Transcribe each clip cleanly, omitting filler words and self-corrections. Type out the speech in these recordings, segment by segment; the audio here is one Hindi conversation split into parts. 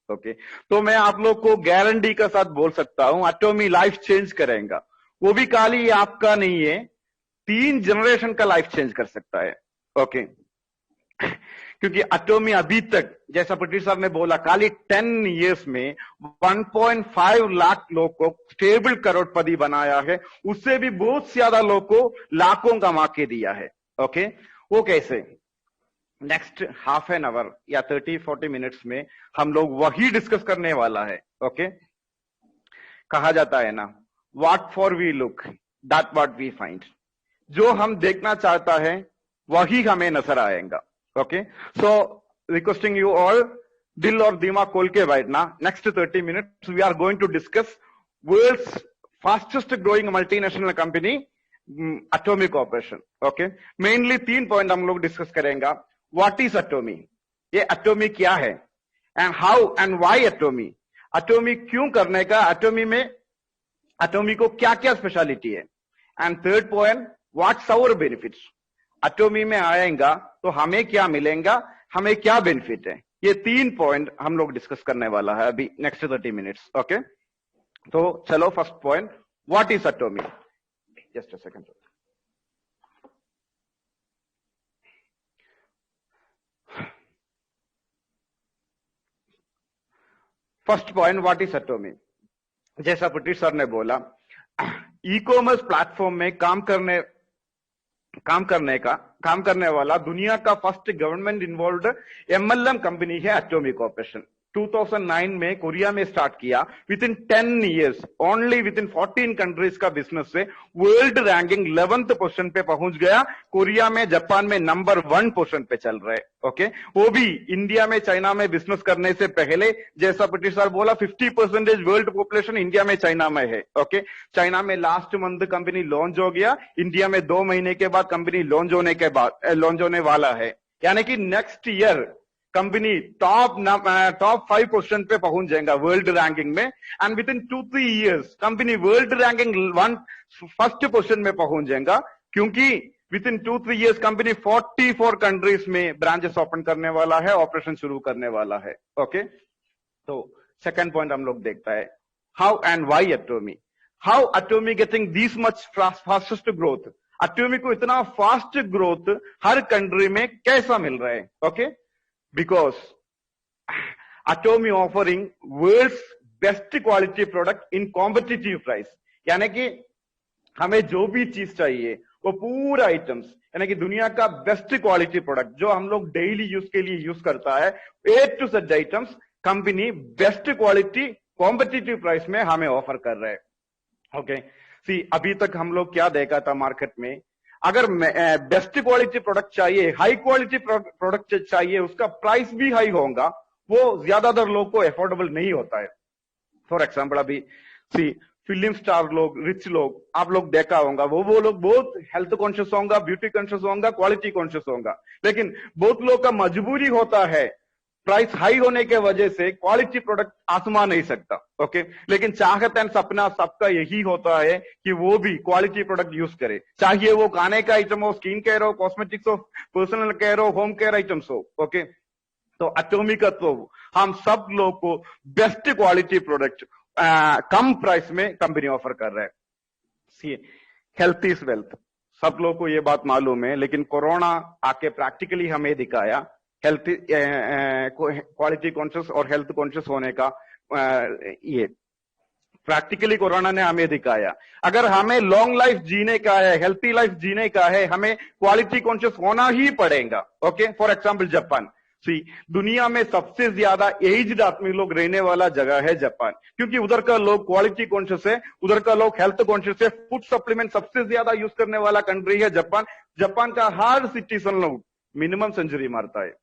ओके, तो मैं आप लोग को गारंटी के साथ बोल सकता हूं एटॉमी लाइफ चेंज करेगा। वो भी खाली आपका नहीं है, 3 जनरेशन का लाइफ चेंज कर सकता है। ओके, क्योंकि एटॉमी अभी तक जैसा पटेल साहब ने बोला खाली 10 इयर्स में 1.5 लाख लोग को स्टेबल करोड़पति बनाया है, उससे भी बहुत ज्यादा लोग को लाखों कमा के दिया है। ओके, वो कैसे? नेक्स्ट हाफ एन आवर या 30-40 मिनट्स में हम लोग वही डिस्कस करने वाला है। ओके, कहा जाता है ना, what for we look that what we find. जो हम देखना चाहता है वही हमें नजर आएगा। Okay, so requesting you all, दिल और दिमाग खोल के बैठना। Next 30 minutes we are going to discuss world's fastest growing multinational company Atomy corporation. Okay, mainly 3 point हम लोग डिस्कस करेंगे। व्हाट इज एटॉमी, ये एटॉमी क्या है, एंड हाउ एंड व्हाई एटॉमी, एटॉमी क्यों करने का, एटॉमी में एटॉमी को क्या क्या स्पेशलिटी है, and third point what's our benefits. Atomy में आएगा तो हमें क्या मिलेगा, हमें क्या बेनिफिट है, ये 3 पॉइंट हम लोग डिस्कस करने वाला है अभी नेक्स्ट 30 मिनट्स। ओके, तो चलो first point, what is एटॉमी। Just a second. First point, what is एटॉमी। जैसा पटेल सर ने बोला, ई कॉमर्स प्लेटफॉर्म में काम करने वाला दुनिया का first government involved MLM company है एटॉमी कॉर्पोरेशन। 2009 में कोरिया में स्टार्ट किया, with in 10 years only with in 14 countries का बिजनेस से वर्ल्ड रैंकिंग 11th पोजीशन पे पहुंच गया। कोरिया में, जापान में नंबर 1 पोजीशन पे चल रहे। ओके, वो भी इंडिया में, चाइना में बिजनेस करने से पहले। जैसा पटेल सर बोला, 50% वर्ल्ड पॉपुलेशन इंडिया में, चाइना में है। ओके, चाइना में लास्ट मंथ कंपनी लॉन्च हो गया, इंडिया में 2 महीने के बाद कंपनी लॉन्च होने वाला है। यानी कि next year company top 5 position पे पहुंच जाएगा वर्ल्ड रैंकिंग में, and with in 2-3 years company world ranking 1st position में पहुंच जाएगा, क्योंकि with in 2-3 years company 44 countries में ब्रांचेस ओपन करने वाला है, ऑपरेशन शुरू करने वाला है। ओके, तो सेकंड पॉइंट हम लोग देखता है, how and why एटॉमी। How एटॉमी getting this much fastest growth, एटॉमी को इतना फास्ट ग्रोथ हर कंट्री में कैसा मिल रहा है। Okay, because Atomy offering world's best quality product in competitive price. यानी कि हमें जो भी चीज चाहिए वो पूरा आइटम्स, यानी कि दुनिया का बेस्ट क्वालिटी प्रोडक्ट जो हम लोग डेली यूज के लिए यूज करता है, A to Z items company best quality competitive price में हमें ऑफर कर रहे हैं। ओके, सी अभी तक हम लोग क्या देखा था मार्केट में, अगर बेस्ट क्वालिटी प्रोडक्ट चाहिए, हाई क्वालिटी प्रोडक्ट चाहिए, उसका प्राइस भी हाई होगा, वो ज्यादातर लोग को अफोर्डेबल नहीं होता है। फॉर एग्जाम्पल अभी सी फिल्म स्टार लोग, रिच लोग, आप लोग देखा होगा, वो लोग बहुत हेल्थ कॉन्शियस होगा, ब्यूटी कॉन्शियस होगा, क्वालिटी कॉन्शियस होगा, लेकिन बहुत लोग का मजबूरी होता है प्राइस हाई होने के वजह से क्वालिटी प्रोडक्ट आजमा नहीं सकता। ओके, लेकिन चाहत एंड सपना सबका यही होता है कि वो भी क्वालिटी प्रोडक्ट यूज करे, चाहिए वो खाने का आइटम हो, स्किन केयर हो, कॉस्मेटिक्स हो, पर्सनल केयर हो, होम केयर आइटम्स हो। ओके, तो एटॉमी का तो हम सब लोग को बेस्ट क्वालिटी प्रोडक्ट कम प्राइस में कंपनी ऑफर कर रहा है। हेल्थ इज वेल्थ, सब लोग को ये बात मालूम है, लेकिन कोरोना आके प्रैक्टिकली हमें दिखाया हेल्थ क्वालिटी कॉन्शियस और हेल्थ कॉन्शियस होने का। ये प्रैक्टिकली कोरोना ने हमें दिखाया, अगर हमें लॉन्ग लाइफ जीने का है, हेल्थी लाइफ जीने का है, हमें क्वालिटी कॉन्शियस होना ही पड़ेगा। ओके, फॉर एग्जांपल जापान, सी दुनिया में सबसे ज्यादा एज्ड आदमी लोग रहने वाला जगह है जापान, क्योंकि उधर का लोग क्वालिटी कॉन्शियस है, उधर का लोग हेल्थ कॉन्शियस है, फूड सप्लीमेंट सबसे ज्यादा यूज करने वाला कंट्री है जापान। जापान का हर सिटीजन लोग मिनिमम सेंचुरी मारता है।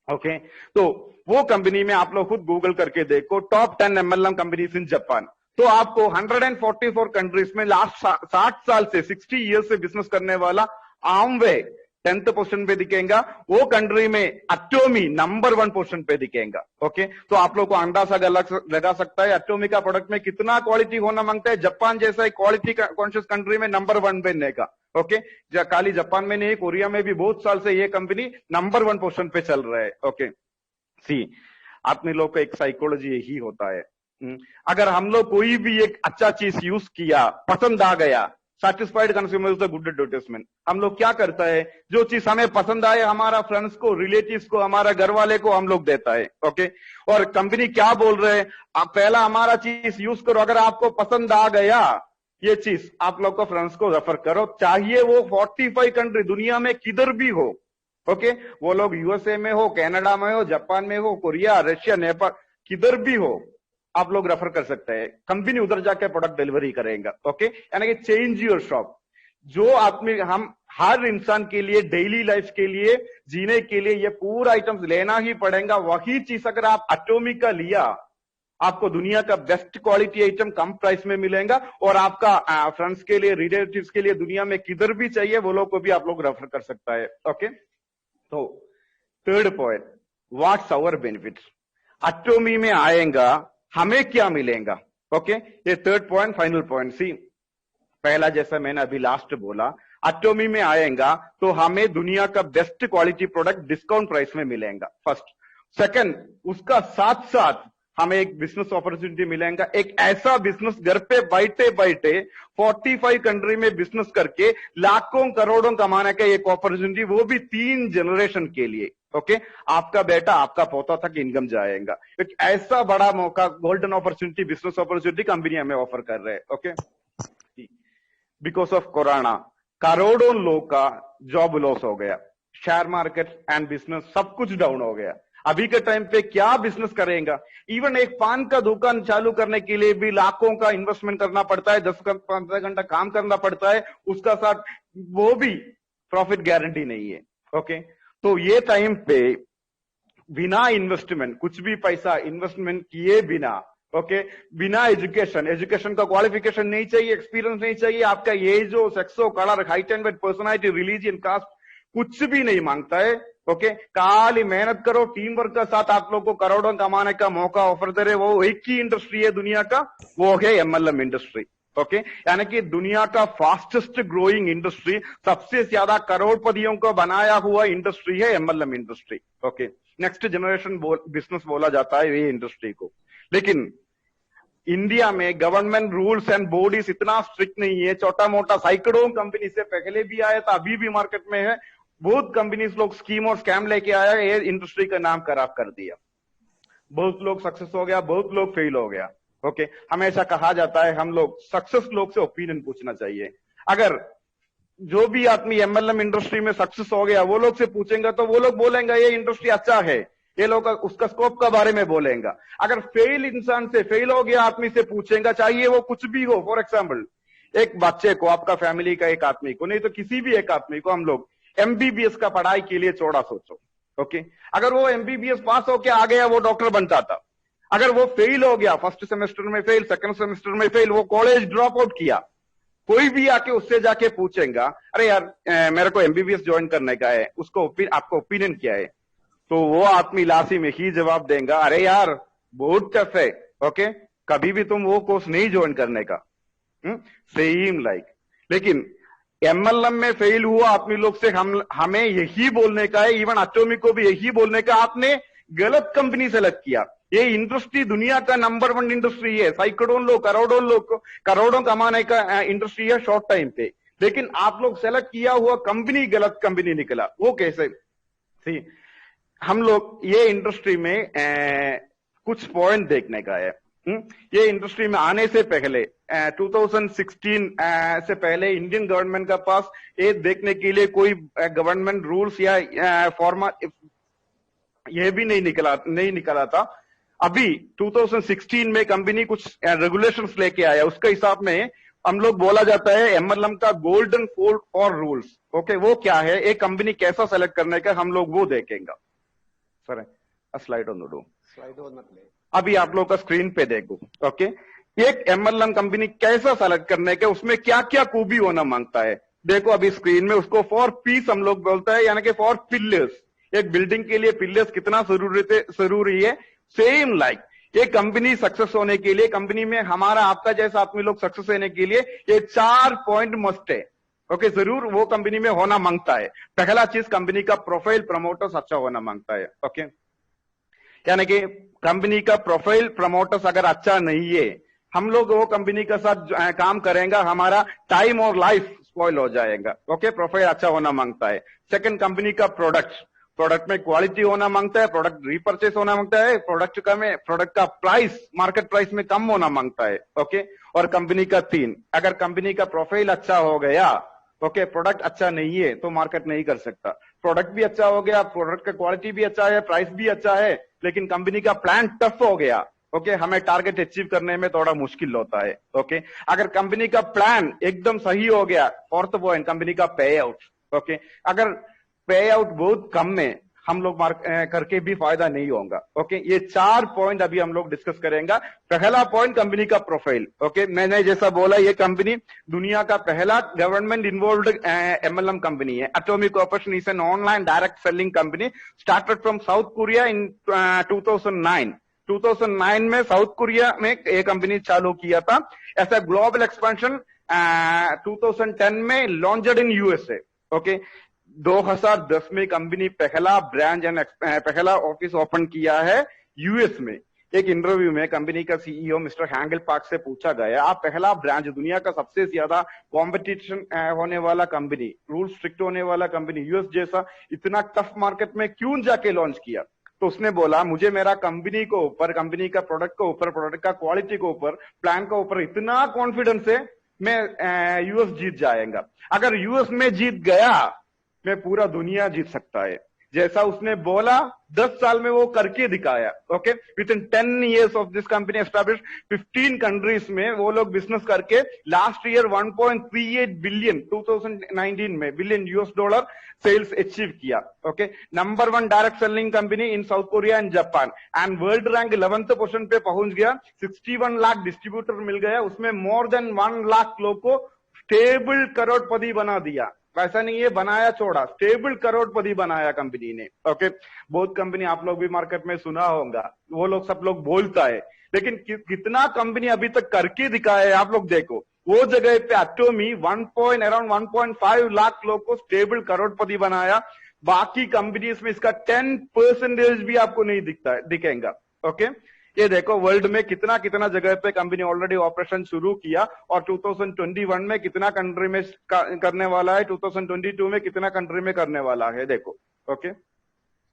ओके, तो वो कंपनी में आप लोग खुद गूगल करके देखो, top 10 MLM companies in Japan, तो आपको 144 कंट्रीज में लास्ट 60 साल से 60 ईयर्स से बिजनेस करने वाला आमवे 10th पोजीशन पे दिखेगा। वो कंट्री में एटॉमी नंबर 1 पोजीशन पे दिखेगा। ओके, तो आप लोग को अंदाजा लगा सकता है एटॉमी का प्रोडक्ट में कितना क्वालिटी होना मांगता है। जापान जैसा क्वालिटी कॉन्शियस कंट्री में नंबर 1 बनने का। ओके, खाली जापान में नहीं, कोरिया में भी बहुत साल से ये कंपनी नंबर 1 पोजीशन पे चल रहा है। ओके, सी आदमी लोग का एक साइकोलॉजी यही होता है। अगर हम लोग कोई भी एक अच्छा चीज यूज किया, पसंद आ गया, satisfied consumer is the good advertisement. हम लोग क्या करता है, जो चीज हमें पसंद आए हमारा फ्रेंड्स को, रिलेटिव्स को, हमारा घर वाले को हम लोग देता है। ओके, और कंपनी क्या बोल रहे हैं, आप पहला हमारा चीज यूज करो, अगर आपको पसंद आ गया ये चीज, आप लोग को फ्रेंड्स को रेफर करो, चाहिए वो 45 कंट्री दुनिया में किधर भी हो। ओके, वो लोग यूएसए में हो, कनाडा में हो, जापान में हो, कोरिया, रशिया, नेपाल, किधर भी हो, आप लोग रेफर कर सकते हैं, कंपनी उधर जाके प्रोडक्ट डिलीवरी करेगा। ओके, यानी कि चेंज योर शॉप। जो आदमी, हम हर इंसान के लिए डेली लाइफ के लिए, जीने के लिए ये पूरा आइटम्स लेना ही पड़ेगा। वही चीज अगर आप एटॉमिक का लिया, आपको दुनिया का बेस्ट क्वालिटी आइटम कम प्राइस में मिलेगा, और आपका फ्रेंड्स के लिए, रिलेटिव्स के लिए दुनिया में किधर भी चाहिए वो लोग को भी आप लोग रेफर कर सकता है। ओके, तो third point, what's our benefits. Atomy में आएगा हमें क्या मिलेगा। ओके, ये third point, final point. See, पहला जैसा मैंने अभी लास्ट बोला, एटॉमी में आएगा तो हमें दुनिया का best quality product discount price में मिलेगा, फर्स्ट। सेकंड, उसका साथ साथ हमें एक बिजनेस अपॉर्चुनिटी मिलेगा, एक ऐसा बिजनेस घर पे बैठे बैठे 45 कंट्री में बिजनेस करके लाखों करोड़ों कमाने का एक अपॉर्चुनिटी, वो भी 3 जनरेशन के लिए। ओके, आपका बेटा, आपका पोता तक इनकम जाएगा। एक ऐसा बड़ा मौका, golden opportunity, business opportunity company हमें ऑफर कर रहे हैं। ओके, बिकॉज ऑफ कोरोना करोड़ों लोग का जॉब लॉस हो गया, शेयर मार्केट एंड बिजनेस सब कुछ डाउन हो गया। अभी के टाइम पे क्या बिजनेस करेगा, इवन एक पान का दुकान चालू करने के लिए भी लाखों का इन्वेस्टमेंट करना पड़ता है, 10-15 घंटा काम करना पड़ता है, उसका साथ वो भी प्रॉफिट गारंटी नहीं है। ओके, तो ये टाइम पे बिना इन्वेस्टमेंट, कुछ भी पैसा इन्वेस्टमेंट किए बिना, ओके, बिना एजुकेशन का क्वालिफिकेशन नहीं चाहिए, एक्सपीरियंस नहीं चाहिए, आपका एज हो, सेक्स हो, colour, height and weight, personality, religion, caste, कुछ भी नहीं मांगता है। ओके, खाली मेहनत करो, टीम वर्क के साथ आप लोग को करोड़ों कमाने का मौका ऑफर दे रहे, वो एक ही इंडस्ट्री है दुनिया का, वो है एमएलएम इंडस्ट्री। ओके, यानी कि दुनिया का फास्टेस्ट ग्रोइंग इंडस्ट्री, सबसे ज्यादा करोड़पतियों को बनाया हुआ इंडस्ट्री है MLM industry. Okay, next generation business बोला जाता है ये इंडस्ट्री को। लेकिन इंडिया में गवर्नमेंट रूल्स एंड बॉडीज इतना स्ट्रिक्ट नहीं है, छोटा मोटा सैकड़ों कंपनी से पहले भी आया था, अभी भी मार्केट में है, बहुत कंपनीज लोग स्कीम और स्कैम लेके आया, ये इंडस्ट्री का नाम खराब कर दिया। बहुत लोग सक्सेस हो गया, बहुत लोग फेल हो गया। ओके, हमेशा कहा जाता है हम लोग सक्सेस लोग से ओपिनियन पूछना चाहिए। अगर जो भी आदमी एमएलएम इंडस्ट्री में सक्सेस हो गया वो लोग से पूछेंगे तो वो लोग बोलेंगे ये इंडस्ट्री अच्छा है, ये लोग उसका स्कोप के बारे में बोलेंगे। अगर फेल इंसान से, फेल हो गया आदमी से पूछेगा, चाहिए वो कुछ भी हो, फॉर एग्जाम्पल एक बच्चे को, आपका फैमिली का एक आदमी को, नहीं तो किसी भी एक आदमी को हम लोग एमबीबीएस का पढ़ाई के लिए छोड़ा, सोचो। ओके, अगर वो एमबीबीएस पास होके आ गया, वो डॉक्टर बनता था। अगर वो फेल हो गया, फर्स्ट सेमेस्टर में फेल, सेकंड सेमेस्टर में फेल, वो कॉलेज ड्रॉप आउट किया, कोई भी आके उससे जाके पूछेगा, अरे यार मेरे को एमबीबीएस ज्वाइन करने का है, उसको आपका ओपिनियन क्या है, तो वो आदमी लासी में ही जवाब देगा, अरे यार बहुत टफ है, ओके, कभी भी तुम वो कोर्स नहीं ज्वाइन करने का। सेम लाइक, लेकिन एमएलएम में फेल हुआ आदमी लोग से हमें यही बोलने का है, इवन एटॉमिक को भी यही बोलने का, आपने गलत कंपनी सेलेक्ट किया। ये इंडस्ट्री दुनिया का नंबर 1 इंडस्ट्री है, सैकड़ों लोग, करोड़ों लोग, करोड़ों कमाने का इंडस्ट्री है शॉर्ट टाइम पे, लेकिन आप लोग सेलेक्ट किया हुआ कंपनी गलत कंपनी निकला। वो कैसे? सी, हम लोग ये इंडस्ट्री में कुछ पॉइंट देखने का है। ये इंडस्ट्री में आने से पहले 2016 से पहले इंडियन गवर्नमेंट का पास ये देखने के लिए कोई गवर्नमेंट रूल्स या फॉर्मेट ये भी नहीं निकला था। अभी 2016 में कंपनी कुछ रेगुलेशंस लेके आया, उसके हिसाब में हम लोग बोला जाता है एमएलएम का गोल्डन फोल्ड और रूल्स। ओके, वो क्या है, एक कंपनी कैसा सेलेक्ट करने का, हम लोग वो देखेंगे। सर स्लाइड ऑन दो, स्लाइड ऑन मत ले, अभी आप लोग का स्क्रीन पे देखो। ओके, एक एमएलएम कंपनी कैसा सेलेक्ट करने का, उसमें क्या क्या खूबी होना मांगता है, देखो अभी स्क्रीन में। उसको 4 पीस हम लोग बोलता है, यानी कि 4 पिलर्स। एक बिल्डिंग के लिए पिलर्स कितना जरूरी है, सेम लाइक ये कंपनी सक्सेस होने के लिए, कंपनी में हमारा आपका जैसा आदमी लोग सक्सेस होने के लिए ये 4 पॉइंट मस्ट है। ओके, जरूर वो कंपनी में होना मांगता है। पहला चीज, कंपनी का प्रोफाइल, प्रमोटर्स अच्छा होना मांगता है। ओके, यानी कि कंपनी का प्रोफाइल प्रमोटर्स अगर अच्छा नहीं है, हम लोग वो कंपनी के साथ काम करेंगे, हमारा टाइम और लाइफ स्पॉइल हो जाएगा। ओके, प्रोफाइल अच्छा होना मांगता है। सेकंड, कंपनी का प्रोडक्ट में क्वालिटी होना मांगता है, प्रोडक्ट रीपर्चेस होना मांगता है, प्रोडक्ट का प्राइस मार्केट प्राइस में कम होना मांगता है। ओके, और कंपनी का 3, अगर कंपनी का प्रोफाइल अच्छा हो गया, ओके, प्रोडक्ट अच्छा नहीं है तो मार्केट नहीं कर सकता। प्रोडक्ट भी अच्छा हो गया, प्रोडक्ट का क्वालिटी भी अच्छा है, प्राइस भी अच्छा है, लेकिन कंपनी का प्लान टफ हो गया, ओके, हमें टारगेट अचीव करने में थोड़ा मुश्किल होता है। ओके, अगर कंपनी का प्लान एकदम सही हो गया, फोर्थ पॉइंट, कंपनी का पे आउट। ओके, अगर पे आउट बहुत कम है, हम लोग करके भी फायदा नहीं होगा। ओके, ये 4 पॉइंट अभी हम लोग डिस्कस करेंगे। पहला पॉइंट, कंपनी का प्रोफाइल। ओके, मैंने जैसा बोला, ये कंपनी दुनिया का पहला गवर्नमेंट इन्वॉल्व्ड एमएलएम कंपनी है। Atomy corporation is an online direct selling company, started from South Korea in 2009। 2009 में साउथ कोरिया में ये कंपनी चालू किया था। ऐसा ग्लोबल एक्सपेंशन 2010 में लॉन्च्ड इन यूएसए। ओके, 2010 में कंपनी पहला ब्रांच एंड पहला ऑफिस ओपन किया है यूएस में। एक इंटरव्यू में कंपनी का सीईओ मिस्टर हैंगल पार्क से पूछा गया, आप पहला ब्रांच, दुनिया का सबसे ज्यादा कंपटीशन होने वाला कंपनी, रूल स्ट्रिक्ट होने वाला कंपनी, यूएस जैसा इतना टफ मार्केट में क्यों जाके लॉन्च किया? तो उसने बोला, मुझे मेरा कंपनी को ऊपर, कंपनी का प्रोडक्ट को ऊपर, प्रोडक्ट का क्वालिटी को ऊपर, प्लान का ऊपर इतना कॉन्फिडेंस है, मैं यूएस जीत जाएगा। अगर यूएस में जीत गया, मैं पूरा दुनिया जीत सकता है। जैसा उसने बोला, 10 साल में वो करके दिखाया। Okay, with in 10 years of this company establish 15 countries में वो लोग बिजनेस करके लास्ट ईयर 1.38 बिलियन 2019 में billion US dollar sales achieve किया। Okay, number 1 direct selling company in South Korea and Japan, and world rank 11th position पे पहुंच गया। 61 लाख डिस्ट्रीब्यूटर मिल गया, उसमें मोर देन 1 लाख लोग को स्टेबल करोड़पति बना दिया। वैसा नहीं है बनाया छोड़ा, स्टेबल करोड़पति बनाया कंपनी ने। ओके, बहुत कंपनी आप लोग भी मार्केट में सुना होगा, वो लोग सब लोग बोलता है, लेकिन कितना कंपनी अभी तक करके दिखाया है आप लोग देखो। वो जगह पे एटॉमी अराउंड 1.5 लाख लोग को स्टेबल करोड़पति बनाया। बाकी कंपनीज में इसका 10% भी आपको नहीं दिखेगा। ओके, ये देखो वर्ल्ड में कितना कितना जगह पे कंपनी ऑलरेडी ऑपरेशन शुरू किया, और 2021 में कितना कंट्री में करने वाला है, 2022 में कितना कंट्री में करने वाला है, देखो। ओके,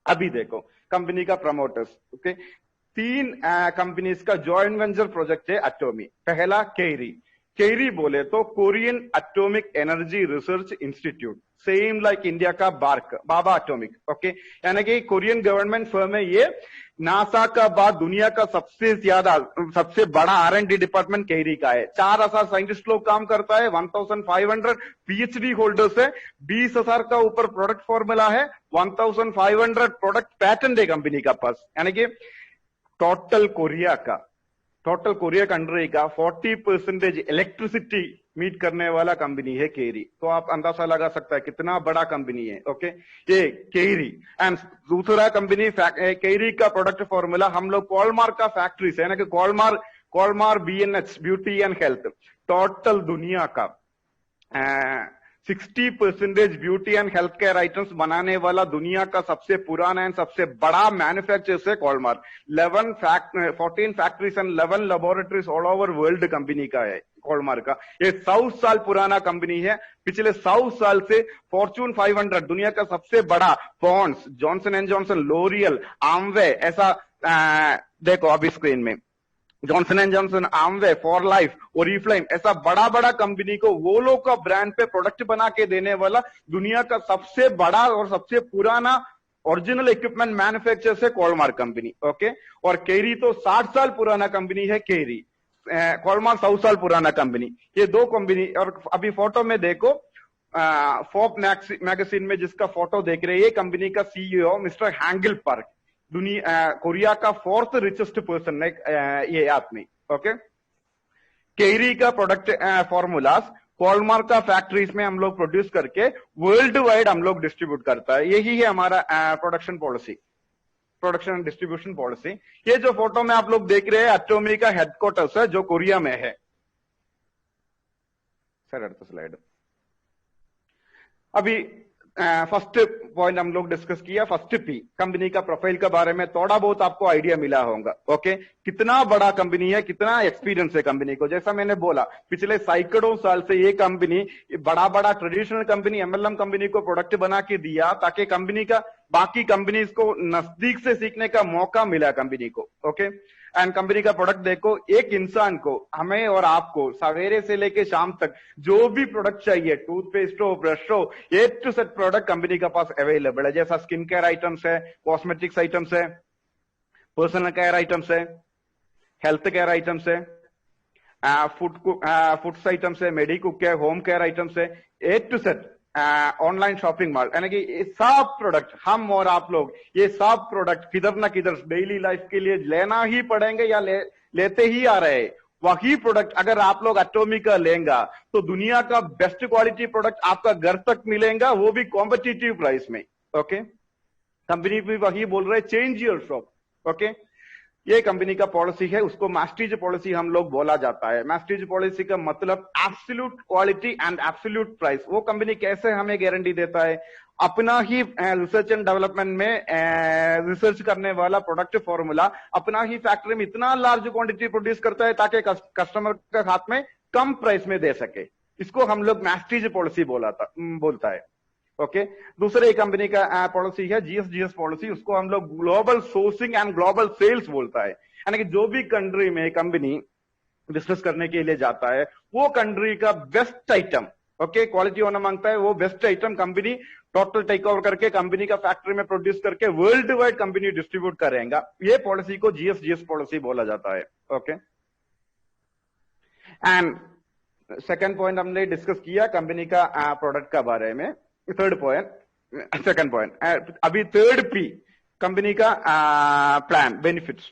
अभी देखो कंपनी का प्रमोटर्स। ओके, 3 कंपनीज का जॉइंट वेंचर प्रोजेक्ट है एटॉमी। पहला केरी बोले तो Korean atomic energy research institute, same like India का बाबा एटॉमिक। ओके, यानी कि कोरियन गवर्नमेंट फर्म है ये। नासा का बाद दुनिया का सबसे बड़ा R&D डिपार्टमेंट केरी का है। 4000 साइंटिस्ट लोग काम करता है, 1500 पीएचडी होल्डर्स है, 20,000 का ऊपर प्रोडक्ट फॉर्मूला है, 1500 प्रोडक्ट पैटेंट है कंपनी का पास। यानी कि टोटल कोरिया कंट्री का 40% इलेक्ट्रिसिटी मीट करने वाला कंपनी है केरी। तो आप अंदाजा लगा सकता है कितना बड़ा कंपनी है। ओके, ये केरी। एंड दूसरा कंपनी केरी का प्रोडक्ट फॉर्मूला, हम लोग कॉलमार्क का फैक्ट्री है ना, कि कॉलमार BNH beauty and health, total दुनिया का 60% beauty and health care items बनाने वाला दुनिया का सबसे पुराना एंड सबसे बड़ा मैन्युफैक्चरर है कॉलमार। 14 factories and 11 laboratories all over world company का है कॉलमार का। ये 100 साल पुराना कंपनी है। पिछले 100 साल से फॉर्च्यून 500 दुनिया का सबसे बड़ा Pond's, Johnson and Johnson, L'Oreal, Amway, ऐसा देखो अभी स्क्रीन में, Johnson and Johnson, Amway, for life, Oriflame, ऐसा बड़ा बड़ा कंपनी को वो लोग का ब्रांड पे प्रोडक्ट बना के देने वाला दुनिया का सबसे बड़ा और सबसे पुराना ओरिजिनल इक्विपमेंट मैन्युफैक्चरर है कॉलमार कंपनी। ओके, और केरी तो 60 साल पुराना कंपनी है केरी, कॉलमार 100 साल पुराना कंपनी। ये 2 कंपनी। और अभी फोटो में देखो, फोर्ब मैगजीन में जिसका फोटो देख रहे हैं, ये कंपनी का सीईओ मिस्टर हैंगल पार्क, कोरिया का 4th रिचेस्ट पर्सन है ये आदमी। ओके, केरी का प्रोडक्ट फॉर्मूलास कॉलमार का फैक्ट्रीज में हम लोग प्रोड्यूस करके वर्ल्ड वाइड हम लोग डिस्ट्रीब्यूट करता है। यही है हमारा प्रोडक्शन एंड डिस्ट्रीब्यूशन पॉलिसी। ये जो फोटो में आप लोग देख रहे हैं एटॉमी का हेडक्वार्टर्स है जो कोरिया में है। Sir, slide. अभी फर्स्ट पॉइंट हम लोग डिस्कस किया, फर्स्ट पी, कंपनी का प्रोफाइल के बारे में थोड़ा बहुत आपको आइडिया मिला होगा। ओके, कितना बड़ा कंपनी है, कितना एक्सपीरियंस है कंपनी को। जैसा मैंने बोला, पिछले सैकड़ों साल से ये कंपनी बड़ा बड़ा ट्रेडिशनल कंपनी, एमएलएम कंपनी को प्रोडक्ट बना के दिया, ताकि कंपनी का बाकी कंपनीज को नजदीक से सीखने का मौका मिला कंपनी को। ओके, एंड कंपनी का प्रोडक्ट देखो, एक इंसान को, हमें और आपको सवेरे से लेके शाम तक जो भी प्रोडक्ट चाहिए, टूथपेस्ट हो, ब्रश हो, A to Z product company के पास अवेलेबल है। जैसा स्किन केयर आइटम्स है, कॉस्मेटिक्स आइटम्स है, पर्सनल केयर आइटम्स है, हेल्थ केयर आइटम्स है, फूड्स आइटम्स है, मेडिकुक है, होम केयर आइटम्स है, A to Z online shopping mall, यानी कि ये सब प्रोडक्ट हम और आप लोग, ये सब प्रोडक्ट किधर ना किधर डेली लाइफ के लिए लेना ही पड़ेंगे या लेते ही आ रहे हैं। वही प्रोडक्ट अगर आप लोग एटॉमी का लेंगे तो दुनिया का बेस्ट क्वालिटी प्रोडक्ट आपका घर तक मिलेगा, वो भी कॉम्पिटिटिव प्राइस में। ओके, कंपनी भी वही बोल रहे, चेंज योर शॉप। ओके, ये कंपनी का पॉलिसी है, उसको मास्टरीज पॉलिसी हम लोग बोला जाता है। मास्टरीज पॉलिसी का मतलब absolute quality and absolute price. वो कंपनी कैसे हमें गारंटी देता है, अपना ही रिसर्च एंड डेवलपमेंट में रिसर्च करने वाला प्रोडक्ट फॉर्मूला अपना ही फैक्ट्री में इतना लार्ज क्वांटिटी प्रोड्यूस करता है ताकि कस्टमर के हाथ में कम प्राइस में दे सके। इसको हम लोग मास्टरीज पॉलिसी बोलता है। ओके, दूसरे कंपनी का पॉलिसी है जीएस पॉलिसी, उसको हम लोग global sourcing and global sales बोलता है। यानी कि जो भी कंट्री में कंपनी बिजनेस करने के लिए जाता है, वो कंट्री का बेस्ट आइटम, ओके, क्वालिटी होना मांगता है, वो best item company total take over करके कंपनी का फैक्ट्री में प्रोड्यूस करके वर्ल्ड वाइड कंपनी डिस्ट्रीब्यूट करेगा। ये पॉलिसी को जीएस पॉलिसी बोला जाता है। ओके, एंड सेकंड पॉइंट हमने डिस्कस किया कंपनी का प्रोडक्ट का बारे में। थर्ड पॉइंट, सेकंड पॉइंट, अभी थर्ड पी, कंपनी का plan, benefits,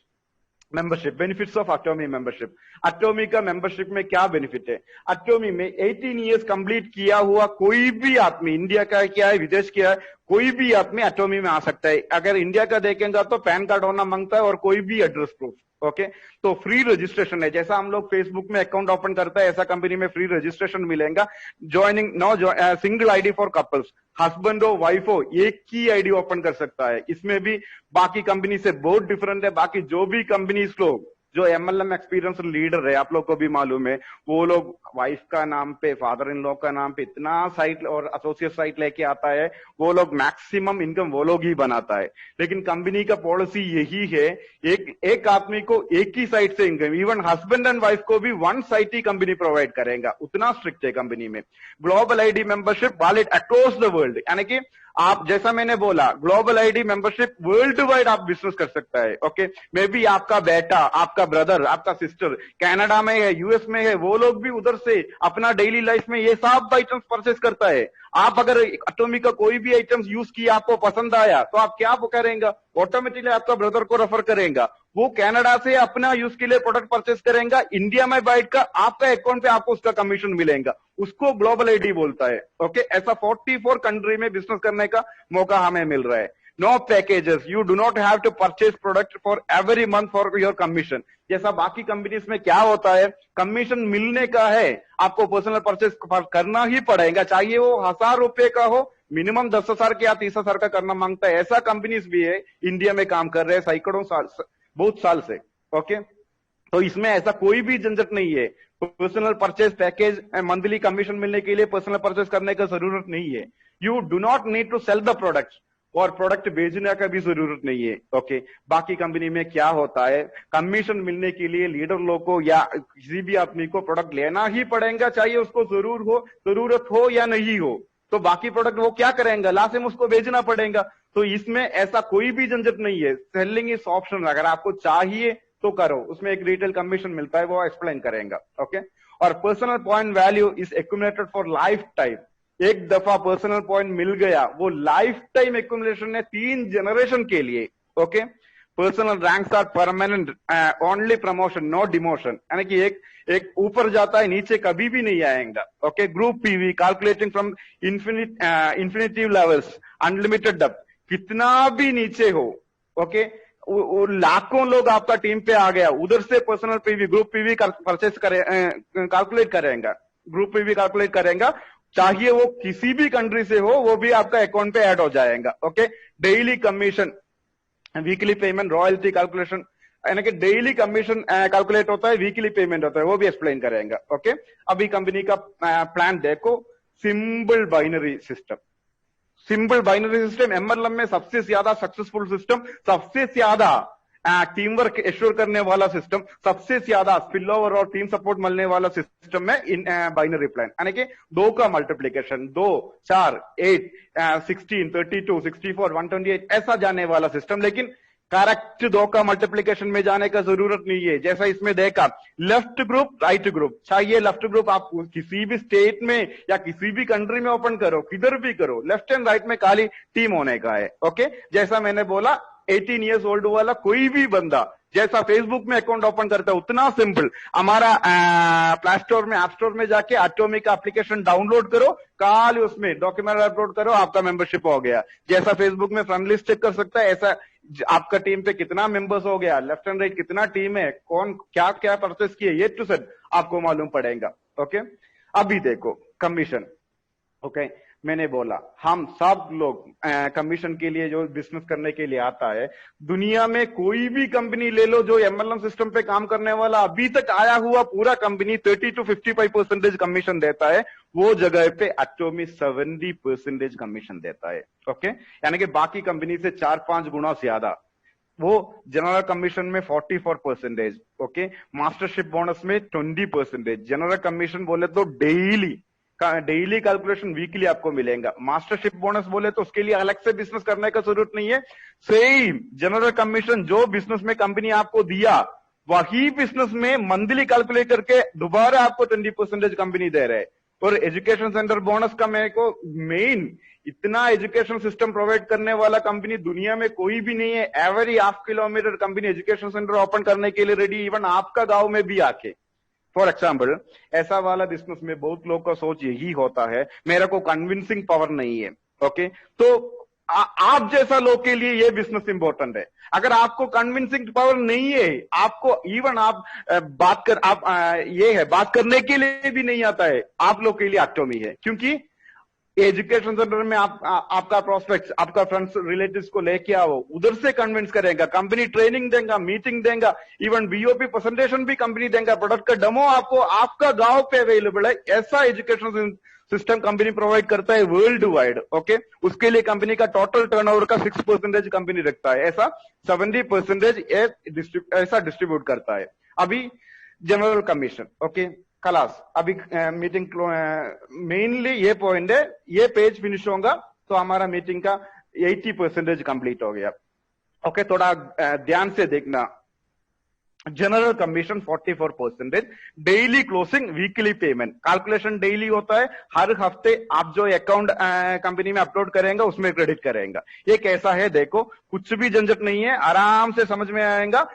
membership, benefits of Atomy membership. Atomy का मेंबरशिप में क्या बेनिफिट है? एटॉमी में 18 इयर्स कंप्लीट किया हुआ कोई भी आदमी, इंडिया का क्या है, विदेश का है, कोई भी आदमी एटॉमी में आ सकता है। अगर इंडिया का देखेंगे तो पैन कार्ड होना मांगता है और कोई भी एड्रेस प्रूफ। ओके, तो फ्री रजिस्ट्रेशन है। जैसा हम लोग फेसबुक में अकाउंट ओपन करता है, ऐसा कंपनी में फ्री रजिस्ट्रेशन मिलेगा। Joining no single ID for couples, husband हो वाइफ हो एक ही आईडी ओपन कर सकता है। इसमें भी बाकी कंपनी से बहुत डिफरेंट है। बाकी जो भी कंपनीज लोग जो एमएलएम एक्सपीरियंस लीडर है, आप लोग को भी मालूम है, वो लोग वाइफ का नाम पे, फादर इन लॉ का नाम पे इतना साइट और एसोसिएट साइट लेके आता है, वो लोग मैक्सिमम इनकम वो लोग ही बनाता है। लेकिन कंपनी का पॉलिसी यही है, एक आदमी को एक ही साइट से income, even husband and wife को भी वन साइट ही कंपनी प्रोवाइड करेगा, उतना स्ट्रिक्ट है कंपनी में। Global ID membership valid across the world, यानी कि आप, जैसा मैंने बोला, global ID membership world wide आप बिजनेस कर सकता है। ओके, मे बी आपका बेटा, आपका ब्रदर, आपका सिस्टर कनाडा में है, यूएस में है, वो लोग भी उधर से अपना डेली लाइफ में ये सब आइटम्स परचेस करता है। आप अगर एटॉमी का कोई भी आइटम्स यूज किया, आपको पसंद आया, तो आप क्या करेंगे, ऑटोमेटिकली आपका ब्रदर को रेफर करेगा, वो कनाडा से अपना यूज के लिए प्रोडक्ट परचेस करेगा, इंडिया में बैठ कर आपका अकाउंट पे आपको उसका कमीशन मिलेगा। उसको ग्लोबल आईडी बोलता है। ओके, ऐसा 44 कंट्री में बिजनेस करने का मौका हमें मिल रहा है। No packages, you do not have to purchase product for every month for your commission. जैसा बाकी कंपनीज में क्या होता है, कमीशन मिलने का है, आपको पर्सनल परचेज करना ही पड़ेगा, चाहिए वो 1000 रुपए का हो, मिनिमम 10,000 के या 30,000 का करना मांगता है। ऐसा कंपनीज भी है, इंडिया में काम कर रहे हैं सैकड़ों साल, बहुत साल से। ओके, तो इसमें ऐसा कोई भी झंझट नहीं है। Personal purchase package, monthly commission मिलने के लिए पर्सनल परचेज करने का जरूरत नहीं है। You do not need to sell the product, और प्रोडक्ट बेचने का भी जरूरत नहीं है। ओके, बाकी कंपनी में क्या होता है, कमीशन मिलने के लिए लीडर लोग को या किसी भी आदमी को प्रोडक्ट लेना ही पड़ेगा, चाहिए उसको जरूरत हो या नहीं हो। तो बाकी प्रोडक्ट वो क्या करेंगे, लास्ट उसको बेचना पड़ेगा। तो इसमें ऐसा कोई भी झंझट नहीं है। सेलिंग इज ऑप्शनल, अगर आपको चाहिए तो करो, उसमें एक रिटेल कमीशन मिलता है, वो एक्सप्लेन करेगा। ओके, और personal point value is accumulated for life time. एक दफा पर्सनल पॉइंट मिल गया, वो लाइफ टाइम एक्यूमुलेशन है, 3 जनरेशन के लिए। Okay, personal ranks are permanent, only promotion no demotion, यानी कि एक ऊपर जाता है, नीचे कभी भी नहीं आएगा। Okay, group PV calculating from infinitive levels, unlimited depth, कितना भी नीचे हो। ओके, लाखों लोग आपका टीम पे आ गया, उधर से personal PV, group PV purchase calculate करेगा, ग्रुप पीवी कैलकुलेट करेगा, चाहे वो किसी भी कंट्री से हो, वो भी आपका अकाउंट पे ऐड हो जाएगा। Okay, daily commission, weekly payment, royalty calculation, यानी कि डेली कमीशन कैलकुलेट होता है, वीकली पेमेंट होता है, वो भी एक्सप्लेन करेंगे। ओके, अभी कंपनी का प्लान देखो, simple binary system. Simple binary system MLM में सबसे ज्यादा सक्सेसफुल सिस्टम, सबसे ज्यादा टीम वर्क एश्योर करने वाला सिस्टम, सबसे ज्यादा स्पिल ओवर और टीम सपोर्ट मिलने वाला सिस्टम है इन बाइनरी प्लान। यानी कि 2 का मल्टीप्लीकेशन, 2, 4, 8, 16, 32, 64, 128 ऐसा जाने वाला सिस्टम। लेकिन करेक्ट 2 का मल्टीप्लीकेशन में जाने का जरूरत नहीं है। जैसा इसमें देखा, लेफ्ट ग्रुप राइट ग्रुप, चाहिए लेफ्ट ग्रुप आप किसी भी स्टेट में या किसी भी कंट्री में ओपन करो, किधर भी करो, लेफ्ट एंड राइट में खाली टीम होने का है। ओके, जैसा मैंने बोला 18 ईयर्स ओल्ड वाला कोई भी बंदा जैसा फेसबुक में अकाउंट ओपन करता है उतना सिंपल, हमारा प्ले स्टोर में, ऐप स्टोर में जाके एटॉमिक एप्लीकेशन डाउनलोड करो, काल उसमें डॉक्यूमेंट अपलोड करो, आपका मेंबरशिप हो गया। जैसा फेसबुक में फ्रेंड लिस्ट चेक कर सकता है, ऐसा आपका टीम पे कितना मेंबर्स हो गया, लेफ्ट एंड राइट कितना टीम है, कौन क्या क्या परचेस किए, ये टू सेट आपको मालूम पड़ेगा। ओके, अभी देखो कमीशन। ओके, मैंने बोला हम सब लोग कमीशन के लिए जो बिजनेस करने के लिए आता है, दुनिया में कोई भी कंपनी ले लो जो एमएलएम सिस्टम पे काम करने वाला अभी तक आया हुआ पूरा कंपनी 30 to 55% कमीशन देता है, वो जगह पे एटॉमी 70% कमीशन देता है। ओके, यानी कि बाकी कंपनी से 4-5 गुना ज्यादा। वो जनरल कमीशन में 44%, ओके, मास्टरशिप बोनस में 20%। जनरल कमीशन बोले तो डेली कैलकुलेशन वीकली आपको मिलेगा। मास्टरशिप बोनस बोले तो उसके लिए अलग से बिजनेस करने का जरूरत नहीं है। सेम जनरल कमीशन जो बिजनेस में कंपनी आपको दिया, वही बिजनेस में मंथली कैलकुलेट करके दोबारा आपको 20% कंपनी दे रहे हैं। और एजुकेशन सेंटर बोनस का मेरे को मेन, इतना एजुकेशन सिस्टम प्रोवाइड करने वाला कंपनी दुनिया में कोई भी नहीं है। Every half kilometre company education centre open करने के लिए रेडी, इवन आपका गांव में भी आके। फॉर एग्जाम्पल, ऐसा वाला बिजनेस में बहुत लोग का सोच यही होता है, मेरे को कन्विंसिंग पावर नहीं है। ओके, तो आप जैसा लोग के लिए ये बिजनेस इंपॉर्टेंट है। अगर आपको कन्विंसिंग पावर नहीं है, आपको इवन आप बात करने के लिए भी नहीं आता है, आप लोग के लिए एटॉमी है। क्योंकि एजुकेशन सेंटर में आपका प्रोस्पेक्ट, आपका फ्रेंड्स रिलेटिव्स को लेके आओ, उधर से कन्विंस करेगा, कंपनी ट्रेनिंग देगा, मीटिंग देगा, इवन बीओपी प्रेजेंटेशन भी कंपनी देगा, प्रोडक्ट का डेमो आपको आपका गांव पे अवेलेबल है। ऐसा एजुकेशन सिस्टम कंपनी प्रोवाइड करता है वर्ल्ड वाइड। ओके, उसके लिए कंपनी का टोटल टर्नओवर का 6% कंपनी रखता है, ऐसा 70% ऐसा डिस्ट्रीब्यूट करता है। अभी जनरल कमीशन, ओके खलास, अभी मीटिंग मेनली ये पॉइंट है, ये पेज फिनिश होगा तो हमारा मीटिंग का 80% कंप्लीट हो गया। ओके, थोड़ा ध्यान से देखना। General commission 44%, daily closing, weekly payment, calculation daily होता है, हर हफ्ते आप जो अकाउंट कंपनी में अपलोड करेंगे उसमें क्रेडिट करेंगे। ये कैसा है देखो, कुछ भी झंझट नहीं है, आराम से समझ में आएगा।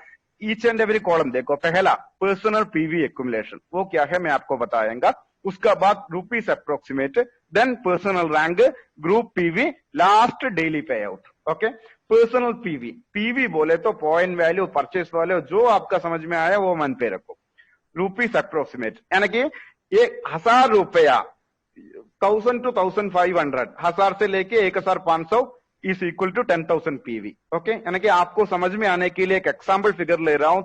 ईच एंड एवरी कॉलम देखो, पहला पर्सनल पीवी एक्यूमुलेशन, वो क्या है मैं आपको बताएंगा। उसका बाद rupees approximate, then personal rank, group PV, last daily pay out. Okay, personal PV, PV बोले तो पॉइंट वैल्यू, परचेस वैल्यू, जो आपका समझ में आया वो मन पे रखो। रुपीस अप्रोक्सीमेट यानी कि ये 1000 रुपया, 1000 to 1500, 1000 से लेके 1500 is equal to 10,000 PV. Okay, यानी कि आपको समझ में आने के लिए एक एग्जाम्पल फिगर ले रहा हूं,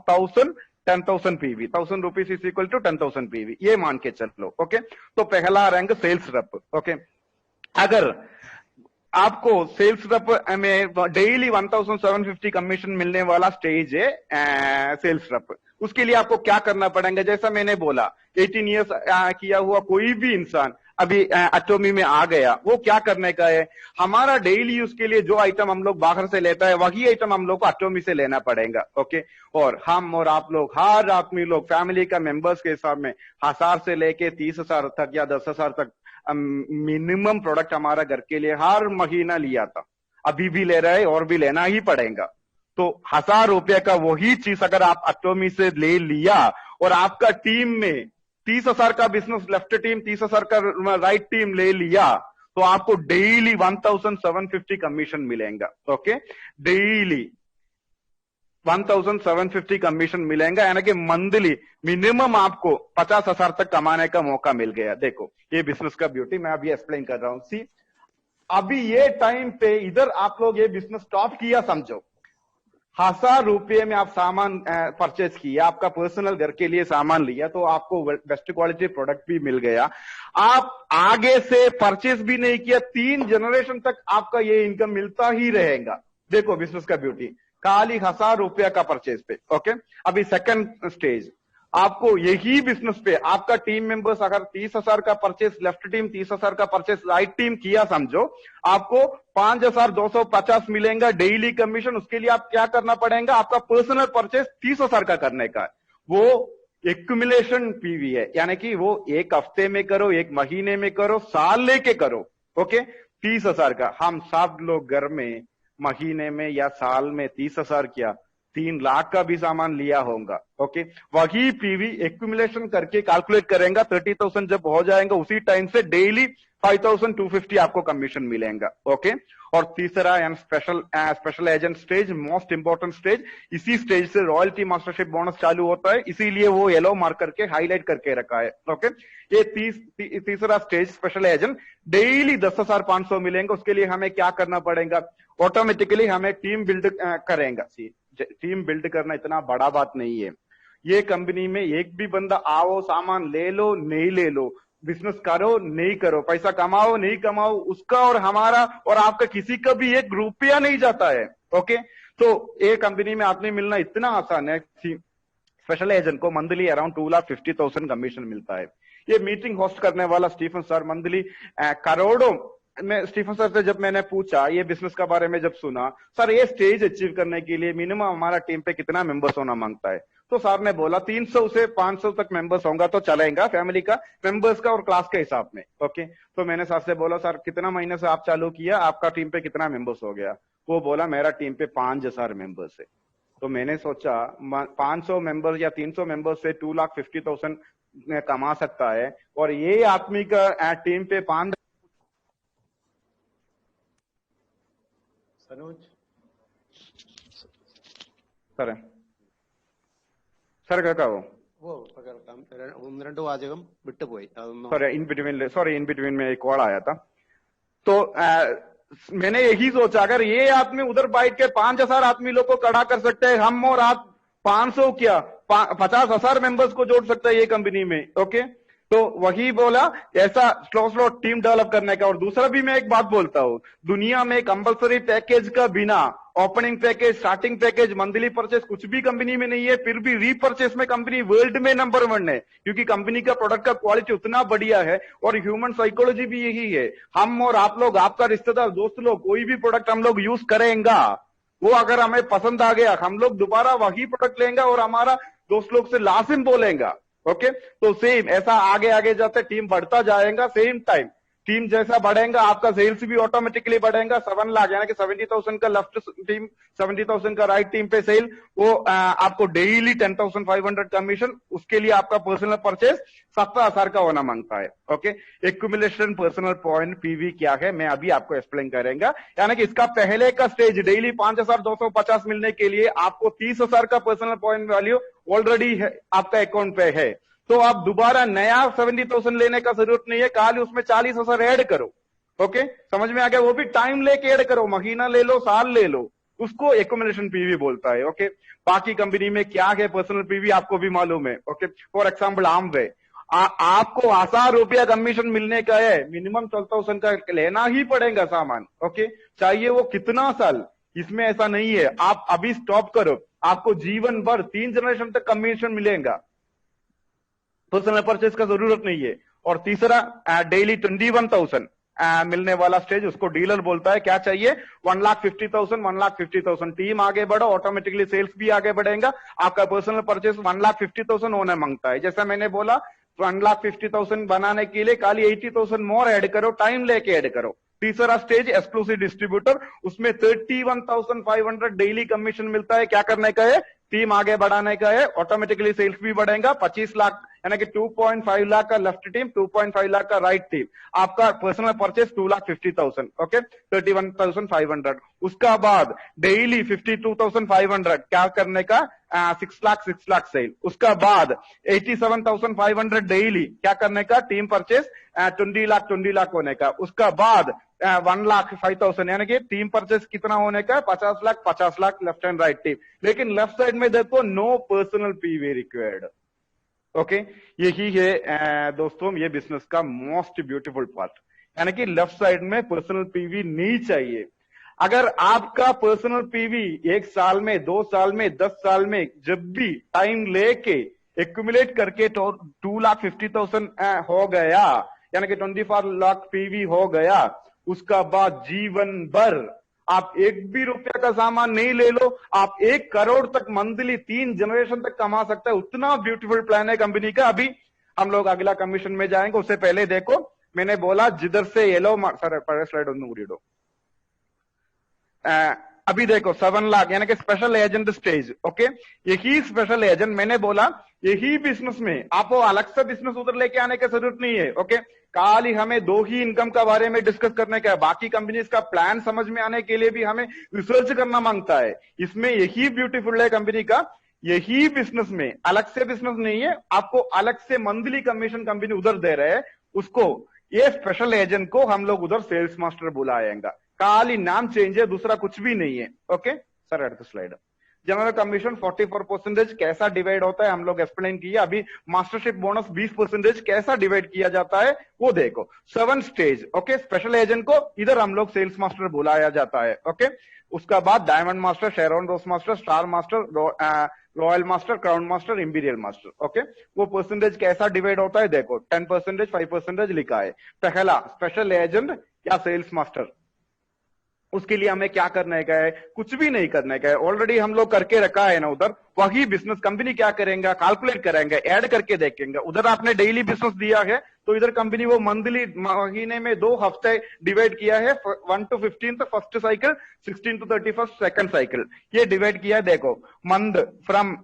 10,000 PV, 1000 rupees is equal to 10,000 PV, ये मान के चलो। ओके, तो पहला रैंक सेल्स रप। ओके, अगर आपको सेल्स रप में डेली 1750 कमीशन मिलने वाला स्टेज है सेल्स रप, उसके लिए आपको क्या करना पड़ेगा? जैसा मैंने बोला 18 ईयर्स किया हुआ कोई भी इंसान अभी एटॉमी में आ गया, वो क्या करने का है? हमारा डेली यूज के लिए जो आइटम हम लोग बाहर से लेता है वही आइटम हम लोग को एटॉमी से लेना पड़ेगा। ओके, और हम और आप लोग, हर आदमी लोग फैमिली का मेंबर्स के हिसाब में 1000 से लेके 30,000 तक या 10,000 तक मिनिमम प्रोडक्ट हमारा घर के लिए हर महीना लिया था, अभी भी ले रहे हैं और भी लेना ही पड़ेगा। तो 1000 रुपये का वही चीज अगर आप एटॉमी से ले लिया और आपका टीम में 30,000 का बिजनेस लेफ्ट टीम, 30,000 का राइट टीम ले लिया, तो आपको डेली 1750 कमीशन मिलेगा। ओके, डेली 1750 कमीशन मिलेगा, यानी कि मंथली मिनिमम आपको 50,000 तक कमाने का मौका मिल गया। देखो ये बिजनेस का ब्यूटी मैं अभी एक्सप्लेन कर रहा हूं। सी अभी ये टाइम पे इधर आप लोग ये बिजनेस स्टॉप किया समझो, 1,000 रुपये में आप सामान परचेज किया, आपका पर्सनल घर के लिए सामान लिया, तो आपको बेस्ट क्वालिटी प्रोडक्ट भी मिल गया। आप आगे से परचेज भी नहीं किया, 3 जनरेशन तक आपका ये इनकम मिलता ही रहेगा। देखो बिजनेस का ब्यूटी, खाली 1,000 रुपया का परचेज पे। ओके, अभी सेकंड स्टेज, आपको यही बिजनेस पे आपका टीम मेंबर्स अगर 30,000 का परचेस, लेफ्ट टीम 30,000 का परचेस, राइट टीम किया समझो, आपको 5,250 मिलेगा डेली कमीशन। उसके लिए आप क्या करना पड़ेगा, आपका पर्सनल परचेस 30,000 का करने का है। वो एक्यूमुलेशन पीवी है, यानी कि वो एक हफ्ते में करो, एक महीने में करो, साल लेके करो। ओके, 30,000 का। हम सब लोग घर में महीने में या साल में 30,000 क्या 3 लाख का भी सामान लिया होगा। ओके, वही पीवी एक्यूमुलेशन करके कैलकुलेट करेंगे, 30,000 जब हो जाएगा उसी टाइम से डेली 5,250 आपको कमीशन मिलेगा। ओके, और तीसरा and special agent stage, most important stage, इसी स्टेज से रॉयल्टी मास्टरशिप बोनस चालू होता है, इसीलिए वो येलो मार्क करके हाईलाइट करके रखा है। ओके, ये तीसरा स्टेज स्पेशल एजेंट, डेली 10,500 मिलेंगे। उसके लिए हमें क्या करना पड़ेगा, ऑटोमेटिकली हमें टीम बिल्ड करेंगे। टीम बिल्ड करना इतना बड़ा बात नहीं है। ये कंपनी में एक भी बंदा आओ, सामान ले लो नहीं ले लो, बिजनेस करो नहीं करो, पैसा कमाओ नहीं कमाओ, उसका और हमारा और आपका किसी का भी एक रुपया नहीं जाता है। ओके, तो ये कंपनी में आदमी मिलना इतना आसान है। स्पेशल एजेंट को मंथली अराउंड 2,50,000 कमीशन मिलता है। ये मीटिंग होस्ट करने वाला स्टीफन सर मंथली करोड़ों में। स्टीफन सर से जब मैंने पूछा ये बिजनेस का बारे में, जब सुना, सर ये स्टेज अचीव करने के लिए मिनिमम हमारा टीम पे कितना मेंबर्स होना मांगता है, तो सर ने बोला 300 से 500 तक मेंबर्स होगा तो चलेगा, फैमिली का, मेंबर्स का और क्लास के हिसाब में। ओके, तो मैंने सर से बोला सर कितना महीने से आप चालू किया, आपका टीम पे कितना मेंबर्स हो गया? वो बोला मेरा टीम पे 5,000 मेंबर्स है। तो मैंने सोचा 500 मेंबर्स या 300 मेंबर्स से 2,50,000 कमा सकता है, और ये आदमी का टीम पे 5 സാർ കേൾക്കാവോ? ഒന്ന് രണ്ട് വാചകം വിട്ടുപോയി, सॉरी इन बिटवीन में एक कॉल आया था। तो मैंने यही सोचा अगर ये आदमी उधर बैठ के 5,000 आदमी लोग को खड़ा कर सकते हैं, हम और आप 500 क्या 50,000 मेंबर्स को जोड़ सकता है ये कंपनी में। ओके, तो वही बोला ऐसा स्लो टीम डेवलप करने का। और दूसरा भी मैं एक बात बोलता हूं, दुनिया में कंपलसरी पैकेज का बिना, opening package, starting package, monthly purchase कुछ भी कंपनी में नहीं है, फिर भी रीपरचेस में कंपनी वर्ल्ड में नंबर 1 है, क्योंकि कंपनी का प्रोडक्ट का क्वालिटी उतना बढ़िया है। और ह्यूमन साइकोलॉजी भी यही है, हम और आप लोग, आपका रिश्तेदार, दोस्त लोग, कोई भी प्रोडक्ट हम लोग यूज करेंगे, वो अगर हमें पसंद आ गया हम लोग दोबारा वही प्रोडक्ट लेंगे और हमारा दोस्त लोग से लाजिम बोलेगा। ओके, तो सेम ऐसा आगे आगे जाते टीम बढ़ता जाएगा, सेम टाइम टीम जैसा बढ़ेगा आपका सेल्स भी ऑटोमेटिकली बढ़ेगा। 7 लाख यानी कि 70,000 का लेफ्ट टीम, 70,000 का राइट टीम पे सेल, वो आपको डेली 10,500 कमीशन। उसके लिए आपका पर्सनल परचेस 17,000 का होना मांगता है। Okay, accumulation personal point PV क्या है मैं अभी आपको एक्सप्लेन करेंगे। यानी कि इसका पहले का स्टेज डेली 5,250 मिलने के लिए आपको 30,000 का पर्सनल पॉइंट वैल्यू ऑलरेडी आपका अकाउंट पे है, तो आप दोबारा नया 70,000 लेने का जरूरत नहीं है, खाली उसमें 40,000 ऐड करो। ओके, समझ में आ गया? वो भी टाइम लेके ऐड करो, महीना ले लो, साल ले लो, उसको एक्यूमुलेशन पीवी बोलता है। ओके, बाकी कंपनी में क्या है पर्सनल पीवी आपको भी मालूम है। ओके, फॉर एग्जाम्पल आमवे, आपको 1,000 रुपया कमीशन मिलने का है, मिनिमम 12,000 का लेना ही पड़ेगा सामान। ओके, चाहिए वो कितना साल, इसमें ऐसा नहीं है आप अभी स्टॉप करो, आपको जीवन भर 3 जनरेशन तक कमीशन मिलेगा, पर्सनल परचेज का जरूरत नहीं है। और तीसरा डेली 21,000 मिलने वाला स्टेज, उसको डीलर बोलता है। क्या चाहिए? 1,50,000, 1,50,000। टीम आगे बढ़ो, ऑटोमेटिकली सेल्स भी आगे बढ़ेगा, आपका पर्सनल परचेज 1,50,000 होने मांगता है। जैसा मैंने बोला 1,50,000 बनाने के लिए खाली 80,000 मोर ऐड करो, टाइम लेके ऐड करो। तीसरा स्टेज एक्सक्लूसिव डिस्ट्रीब्यूटर, उसमें 31,500 डेली कमीशन मिलता है। क्या करने का है? टीम आगे बढ़ाने का है, ऑटोमेटिकली सेल्स भी बढ़ेगा। 25 लाख यानी कि 2.5 लाख का लेफ्ट टीम, 2.5 लाख का राइट टीम। आपका पर्सनल परचेस 2,50,000, ओके, 31,500। उसका बाद डेली 52,500 क्या करने का, 6 लाख सेल। उसका बाद 87,500 डेली क्या करने का, टीम परचेस 20 लाख होने का। उसका बाद 1,05,000 यानी कि टीम परचेस कितना होने का, 50 lakh left and right team. लेकिन लेफ्ट साइड में देखो no personal PV required, okay. यही है दोस्तों ये बिजनेस का मोस्ट ब्यूटीफुल पार्ट, यानी कि लेफ्ट साइड में पर्सनल पीवी नहीं चाहिए। अगर आपका पर्सनल पीवी 1 साल में, 2 साल में, 10 साल में जब भी टाइम लेके एक्यूमुलेट करके 2,50,000 हो गया, यानी कि 24 लाख पीवी हो गया, उसका बाद जीवन भर आप 1 भी रुपया का सामान नहीं ले लो, आप 1 करोड़ तक मंथली 3 जनरेशन तक कमा सकते हैं। उतना ब्यूटीफुल प्लान है कंपनी का। अभी हम लोग अगला कमीशन में जाएंगे, उससे पहले देखो मैंने बोला जिधर से येलो सर पहले स्लाइड उड़ो। अभी देखो 7 लाख यानी कि स्पेशल एजेंट स्टेज, ओके। यही स्पेशल एजेंट मैंने बोला, यही बिजनेस में आपको अलग से बिजनेस उधर लेके आने की जरूरत नहीं है, ओके। खाली हमें 2 ही इनकम का बारे में डिस्कस करने का है, बाकी कंपनीज का प्लान समझ में आने के लिए भी हमें रिसर्च करना मांगता है। इसमें यही ब्यूटीफुल है कंपनी का, यही बिजनेस में अलग से बिजनेस नहीं है, आपको अलग से मंथली कमीशन कंपनी उधर दे रहे हैं, उसको ये स्पेशल एजेंट को हम लोग उधर सेल्स मास्टर बुलाएंगे। खाली नाम चेंज है, दूसरा कुछ भी नहीं है, ओके। सर அடுத்த स्लाइड। जनरल कमीशन 44% कैसा डिवाइड होता है हम लोग एक्सप्लेन किया। अभी मास्टरशिप बोनस 20% कैसा डिवाइड किया जाता है वो देखो। 7 स्टेज, ओके। स्पेशल एजेंट को इधर हम लोग सेल्स मास्टर बुलाया जाता है, ओके। उसका बाद diamond master, Sharon rose master, star master, royal master, crown master, imperial master, okay. वो परसेंटेज कैसा डिवाइड होता है देखो, 10%, 5% लिखा है। पहला स्पेशल एजेंट या सेल्स मास्टर, उसके लिए हमें क्या करने का है, कुछ भी नहीं करने का है, ऑलरेडी हम लोग करके रखा है ना उधर। वही बिजनेस कंपनी क्या करेंगे, कैलकुलेट करेंगे, ऐड करके देखेंगे। उधर आपने डेली बिजनेस दिया है तो इधर कंपनी वो मंथली महीने में 2 हफ्ते डिवाइड किया है, 1 to 15 first cycle, 16 to 31 second cycle, ये डिवाइड किया है। देखो मंथ फ्रॉम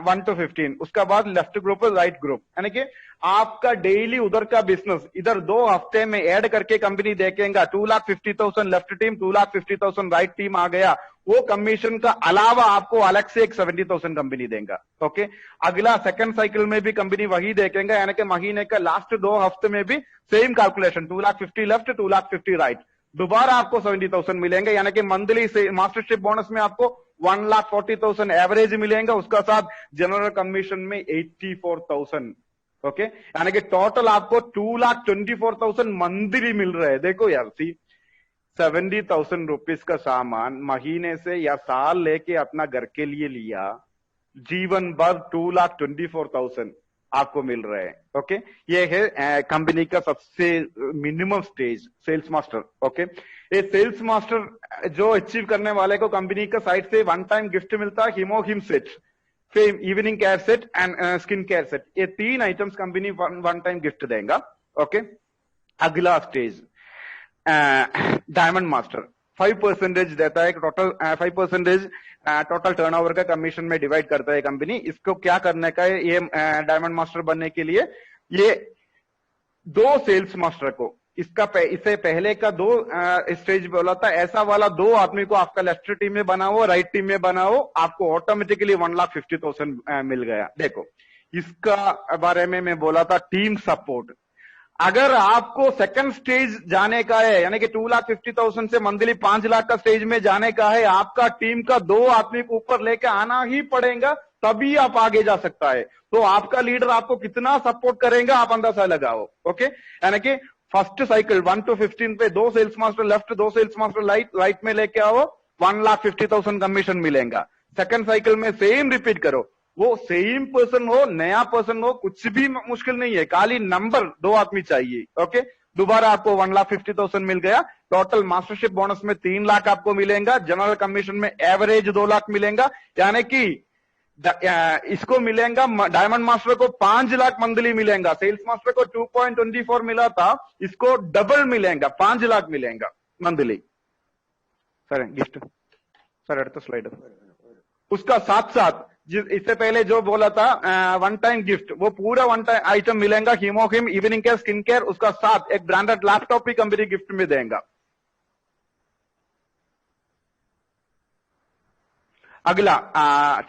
1 to 15, उसका बाद लेफ्ट ग्रुप राइट ग्रुप, यानी कि आपका डेली उधर का बिजनेस इधर 2 हफ्ते में ऐड करके कंपनी देखेगा। 2,50,000 लेफ्ट टीम, 2,50,000 राइट टीम आ गया। वो कमीशन का अलावा आपको अलग से एक 70,000 कंपनी देगा, ओके। अगला सेकंड साइकिल में भी कंपनी वही देखेगा, यानी कि महीने का लास्ट 2 हफ्ते में भी सेम कैलकुलेशन, 2,50,000 लेफ्ट, 2,50,000 राइट, दोबारा आपको 70,000 मिलेंगे। यानी कि मंथली से मास्टरशिप बोनस में आपको 1,40,000 एवरेज मिलेगा। उसका साथ जनरल कमीशन में 84,000, ओके। यानी कि टोटल आपको 2,24,000 मंथली मिल रहे हैं। देखो यार, सी 70,000 रुपीज का सामान महीने से या साल लेके अपना घर के लिए लिया, जीवन भर 2,24,000 आपको मिल रहे हैं, ओके। ये है कंपनी का सबसे minimum stage sales master, okay. ये सेल्स मास्टर जो अचीव करने वाले को कंपनी का साइड से 1 टाइम गिफ्ट मिलता है, Hemohim set, fame evening care set and skin care set. ये 3 आइटम्स कंपनी 1 टाइम गिफ्ट देगा, ओके। अगला स्टेज डायमंड मास्टर 5% देता है, टोटल 5% टोटल टर्नओवर का कमीशन में डिवाइड करता है कंपनी। इसको क्या करने का है, ये डायमंड मास्टर बनने के लिए ये 2 सेल्स मास्टर को, इससे पहले का 2 स्टेज बोला था, ऐसा वाला 2 आदमी को आपका लेफ्ट टीम में बनाओ, राइट टीम में बनाओ, आपको ऑटोमेटिकली 1,50,000 मिल गया। देखो इसका बारे में मैं बोला था, टीम सपोर्ट। अगर आपको सेकंड स्टेज जाने का है, यानी कि 2,50,000 से मंथली 5 लाख का स्टेज में जाने का है, आपका टीम का 2 आदमी को ऊपर लेके आना ही पड़ेगा, तभी आप आगे जा सकता है। तो आपका लीडर आपको कितना सपोर्ट करेगा आप अंदाजा लगाओ, ओके। यानी कि फर्स्ट साइकिल 1 to 15 पे 2 sales master left, 2 sales master right में लेके आओ, 1,50,000 कमीशन मिलेगा। सेकंड साइकिल में सेम रिपीट करो, वो सेम पर्सन हो, नया पर्सन हो, कुछ भी मुश्किल नहीं है, खाली नंबर 2 आदमी चाहिए, ओके। दोबारा आपको 1,50,000 मिल गया। टोटल मास्टरशिप बोनस में 3 लाख आपको मिलेगा, जनरल कमीशन में एवरेज 2 लाख मिलेगा, यानी कि इसको मिलेगा, डायमंड मास्टर को 5 लाख मंथली मिलेगा, सेल्स मास्टर को 2.24 मिला था, इसको डबल मिलेगा, 5 लाख मिलेगा मंथली। सर गिफ्ट सर, அடுத்த स्लाइड। उसका साथ साथ इससे पहले जो बोला था वन टाइम गिफ्ट, वो पूरा वन टाइम आइटम मिलेगा, हीमोहिम, इवनिंग केयर, स्किन केयर, उसका साथ एक ब्रांडेड लैपटॉप भी कंपनी गिफ्ट में देगा। अगला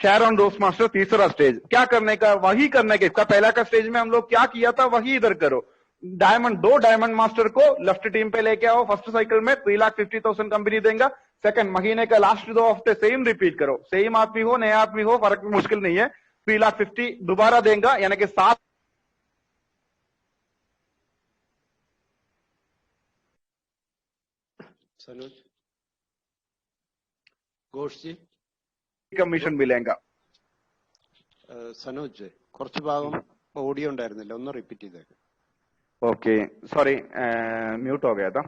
शेरॉन रोस्टमास्टर, तीसरा स्टेज। क्या करने का? वही करने का। इसका पहला का स्टेज में हम लोग क्या किया था, वही इधर करो। डायमंड, 2 डायमंड मास्टर को लेफ्ट टीम पे लेके आओ। फर्स्ट साइकिल में 3,50,000 कंपनी देगा। सेकंड महीने का लास्ट 2 हफ्ते सेम रिपीट करो। सेम आदमी हो, नया आदमी हो, फर्क मुश्किल नहीं है। 3,50,000 दोबारा देगा, यानी कि 7 സനോജ് ഘോഷ് ജി കമ്മീഷൻ मिलेगा। സനോജ് കുറച്ച് ഭാഗം ഓഡിയോ ഉണ്ടായിരുന്നില്ല, ഒന്ന് റിപ്പീറ്റ് ചെയ്തേക്ക്। ओके, सॉरी, म्यूट हो गया था।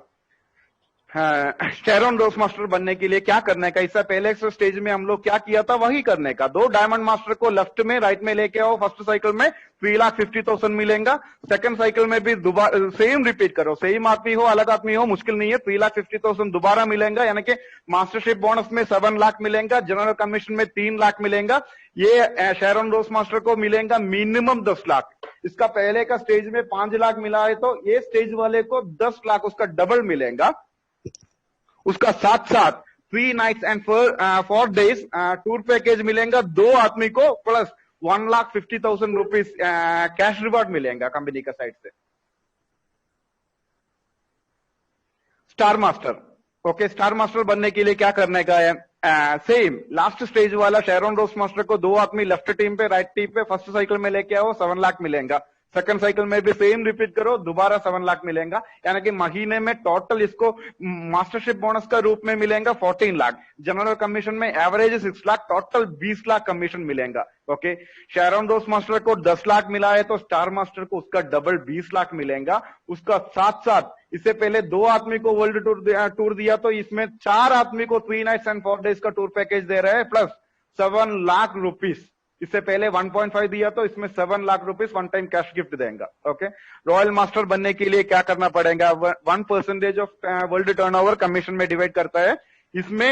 शेरॉन रोस्टमास्टर बनने के लिए क्या करने का? इससे पहले स्टेज में हम लोग क्या किया था, वही करने का। 2 डायमंड मास्टर को लेफ्ट में, राइट में लेके आओ। फर्स्ट साइकिल में 3,50,000 मिलेगा। सेकंड साइकिल में भी दोबारा सेम रिपीट करो। सेम आदमी हो, अलग आदमी हो, मुश्किल नहीं है। 3,50,000 दोबारा मिलेगा, यानी कि मास्टरशिप बोनस में 7 लाख मिलेगा। जनरल कमीशन में 3 लाख मिलेगा। ये शेरॉन रोस्टमास्टर को मिलेगा मिनिमम 10 लाख। इसका पहले का स्टेज में 5 लाख मिला है, तो ये स्टेज वाले को 10 लाख, उसका डबल मिलेगा। उसका साथ साथ 3 nights and 4 days tour package मिलेगा 2 आदमी को, प्लस 1,50,000 रुपीज कैश रिवॉर्ड मिलेगा कंपनी का साइड से। Star master, okay, star master बनने के लिए क्या करने का है? सेम लास्ट स्टेज वाला शेरॉन रोस्टमास्टर को 2 आदमी लेफ्ट टीम पे, राइट टीम पे, फर्स्ट साइकिल में लेके आओ, 7 लाख मिलेगा। सेकंड साइकिल में भी सेम रिपीट करो, दोबारा 7 लाख मिलेगा। यानी कि महीने में टोटल इसको मास्टरशिप बोनस का रूप में मिलेगा 14 लाख। जनरल कमीशन में average 6 lakh, total 20 lakh commission मिलेगा। ओके, शेरॉन रोस्टमास्टर को 10 लाख मिला है, तो स्टार मास्टर को उसका डबल 20 लाख मिलेगा। उसका साथ साथ इससे पहले 2 आदमी को वर्ल्ड टूर दिया, तो इसमें 4 आदमी को 3 नाइट्स एंड 4 डेज का टूर पैकेज दे रहे हैं, प्लस 7 लाख रुपीस। इससे पहले 1.5 दिया, तो इसमें 7 lakh rupees one time cash gift देगा। ओके, रॉयल मास्टर बनने के लिए क्या करना पड़ेगा? 1% ऑफ वर्ल्ड टर्नओवर कमीशन में डिवाइड करता है। इसमें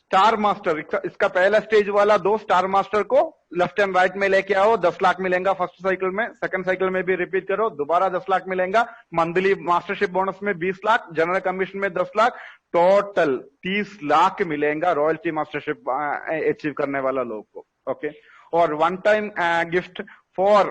स्टार मास्टर, इसका पहला स्टेज वाला 2 स्टार मास्टर को लेफ्ट एंड राइट में लेके आओ, 10 लाख मिलेगा फर्स्ट साइकिल में। सेकंड साइकिल में भी रिपीट करो, दोबारा 10 लाख मिलेगा। मंथली मास्टरशिप बोनस में 20 लाख, जनरल कमीशन में 10 लाख, टोटल 30 लाख मिलेगा रॉयल्टी मास्टरशिप अचीव करने वाला लोग को। ओके, और one time gift for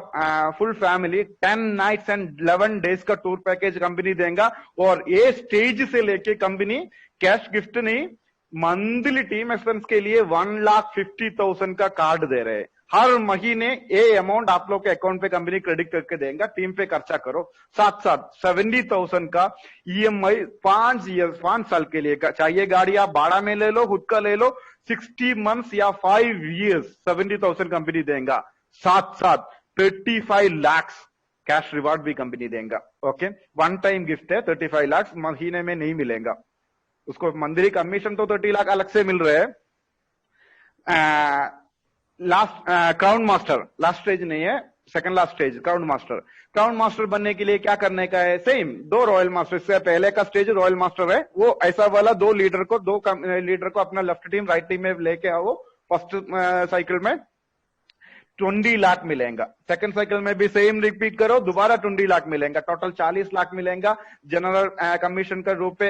full family 10 nights and 11 days का टूर पैकेज कंपनी देगा। और ये स्टेज से लेके कंपनी कैश गिफ्ट नहीं, मंथली टीम एक्सपेंस के लिए 1,50,000 का कार्ड दे रहे हैं। हर महीने ये अमाउंट आप लोग के अकाउंट पे कंपनी क्रेडिट करके देगा, टीम पे खर्चा करो। साथ साथ 70,000 का EMI 5 साल के लिए का चाहिए। गाड़ी आप भाड़ा में ले लो, खुद का ले लो, 60 मंथ्स या 5 years 70,000 कंपनी देगा। साथ साथ 35 लाख कैश रिवार्ड भी कंपनी देगा। ओके, वन टाइम गिफ्ट है, 35 लाख महीने में नहीं मिलेगा। उसको मंथली कमीशन तो 30 लाख अलग से मिल रहे हैं। Last crown master, last stage नहीं है, second last stage crown master. Crown master बनने के लिए क्या करने का है? Same 2 royal master. इससे पहले का स्टेज रॉयल मास्टर है, वो ऐसा वाला 2 लीडर को अपना लेफ्ट टीम राइट टीम में लेके आओ। फर्स्ट साइकिल में 20 लाख मिलेगा। सेकंड साइकिल में भी सेम रिपीट करो, दोबारा 20 लाख मिलेगा, टोटल 40 लाख मिलेगा। जनरल कमीशन का रूप पे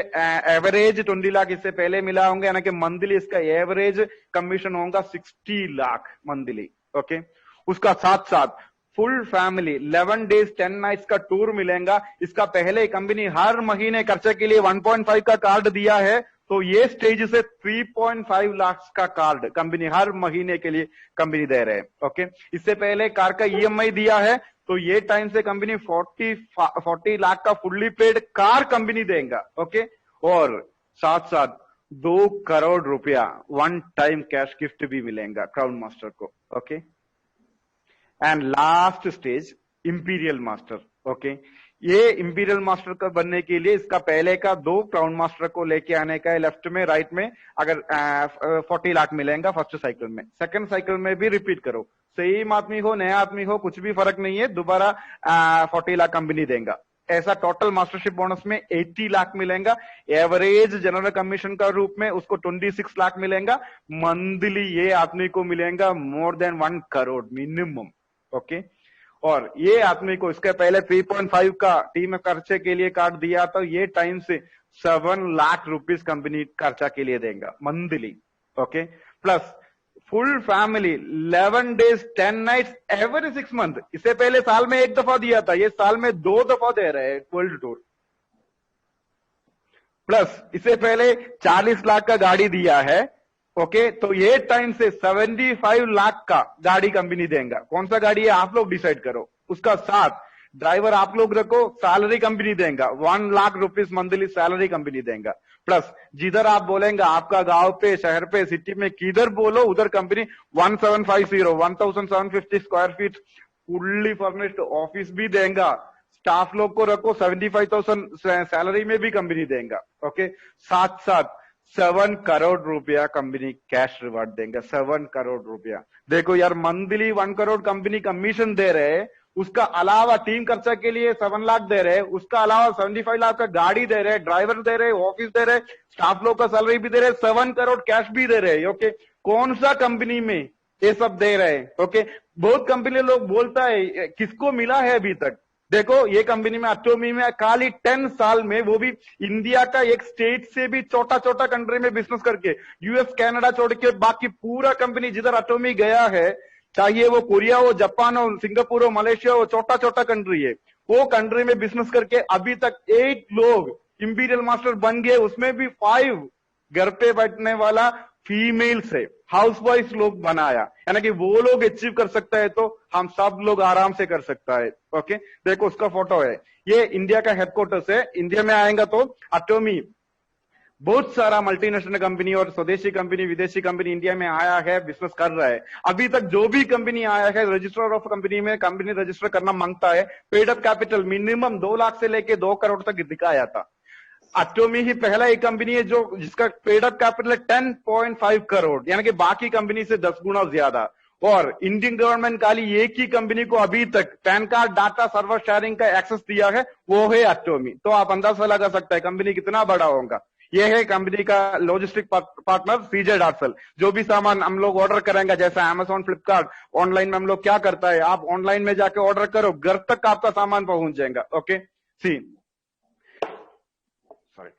एवरेज 20 लाख इससे पहले मिला होंगे, यानी कि मंथली इसका एवरेज कमीशन होगा 60 लाख मंथली। ओके, उसका साथ साथ फुल फैमिली 11 डेज 10 नाइट्स का टूर मिलेगा। इसका पहले कंपनी हर महीने खर्चे के लिए 1.5 का कार्ड दिया है, तो ये स्टेज से 3.5 लाख का कार्ड कंपनी हर महीने के लिए कंपनी दे रहे हैं। ओके, इससे पहले कार का EMI दिया है, तो ये टाइम से कंपनी 40 लाख का फुल्ली पेड कार कंपनी देगा। ओके, और साथ साथ 2 करोड़ रुपया वन टाइम कैश गिफ्ट भी मिलेगा क्राउन मास्टर को। Okay, and last stage imperial master. Okay, ये इंपीरियल मास्टर का बनने के लिए इसका पहले का 2 क्राउन मास्टर को लेके आने का है लेफ्ट में, राइट में। अगर 40 लाख मिलेगा फर्स्ट साइकिल में। सेकंड साइकिल में भी रिपीट करो, सेम आदमी हो, नया आदमी हो, कुछ भी फर्क नहीं है, दोबारा 40 लाख कंपनी देगा। ऐसा टोटल मास्टरशिप बोनस में 80 लाख मिलेगा। एवरेज जनरल कमीशन का रूप में उसको 26 लाख मिलेगा। मंथली ये आदमी को मिलेगा more than 1 crore minimum. Okay, और ये आदमी को इसके पहले 3.5 का टीम खर्चे के लिए कार्ड दिया, तो ये टाइम से 7 लाख रुपीस कंपनी खर्चा के लिए देगा monthly. Okay, plus full family 11 days 10 nights every 6 month। इससे पहले साल में 1 दफा दिया था, ये साल में 2 दफा दे रहे हैं वर्ल्ड टूर। प्लस इससे पहले 40 लाख का गाड़ी दिया है। ओके, तो ये टाइम से 75 लाख का गाड़ी कंपनी देगा। कौन सा गाड़ी है आप लोग डिसाइड करो। उसका साथ ड्राइवर आप लोग रखो, सैलरी कंपनी देगा 1 lakh rupees monthly salary company देगा। प्लस जिधर आप बोलेंगे आपका गांव पे, शहर पे, सिटी में किधर बोलो उधर company 1750 square feet fully furnished office भी देगा। स्टाफ लोग को रखो 75,000 सैलरी में भी कंपनी देगा। ओके, साथ साथ 7 करोड़ रुपया कंपनी कैश रिवार्ड देगा। 7 करोड़ रुपया। देखो यार, मंथली 1 करोड़ कंपनी कमीशन दे रहे हैं, उसका अलावा टीम खर्चा के लिए 7 लाख दे रहे हैं, उसका अलावा 75 लाख का गाड़ी दे रहे हैं, ड्राइवर दे रहे हैं, ऑफिस दे रहे हैं, स्टाफ लोग का सैलरी भी दे रहे हैं, 7 करोड़ कैश भी दे रहे हैं। ओके, कौन सा कंपनी में ये सब दे रहे हैं। ओके, बहुत कंपनी लोग बोलता है किसको मिला है अभी तक। देखो ये कंपनी में एटोमी में खाली 10 साल में, वो भी इंडिया का एक स्टेट से भी छोटा छोटा कंट्री में बिजनेस करके, यूएस कनाडा छोड़ के बाकी पूरा कंपनी जिधर एटोमी गया है, चाहे वो कोरिया हो, जापान हो, सिंगापुर हो, मलेशिया हो, छोटा छोटा कंट्री है, वो कंट्री में बिजनेस करके अभी तक 8 लोग इंपीरियल मास्टर बन गए। उसमें भी 5 घर पे बैठने वाला फीमेल से हाउस वाइफ लोग बनाया। यानी कि वो लोग अचीव कर सकता है तो हम सब लोग आराम से कर सकता है। ओके, देखो उसका फोटो है, ये इंडिया का हेडक्वार्टर्स है। इंडिया में आएगा तो एटोमी बहुत सारा मल्टीनेशनल कंपनी और स्वदेशी कंपनी, विदेशी कंपनी इंडिया में आया है, बिजनेस कर रहा है। अभी तक जो भी कंपनी आया है रजिस्टर ऑफ कंपनी में कंपनी रजिस्टर करना मांगता है। Paid up capital minimum 2 lakh से लेके 2 करोड़ तक दिखाया था। एटोमी ही पहला एक कंपनी है जो जिसका पेड अप कैपिटल है 10.5 करोड़, यानी कि बाकी कंपनी से 10 गुना ज्यादा। और इंडियन गवर्नमेंट खाली एक ही कंपनी को अभी तक pan card data server sharing का एक्सेस दिया है, वो है एटोमी। तो आप अंदाजा लगा सकते हैं कंपनी कितना बड़ा होगा। ये है कंपनी का लॉजिस्टिक पार्टनर सीजे डार्सल। जो भी सामान हम लोग ऑर्डर करेंगे, जैसे अमेजोन, फ्लिपकार्ट, ऑनलाइन में हम लोग क्या करता है, आप ऑनलाइन में जाके ऑर्डर करो, घर तक आपका सामान पहुंच जाएगा। ओके, सी सॉरी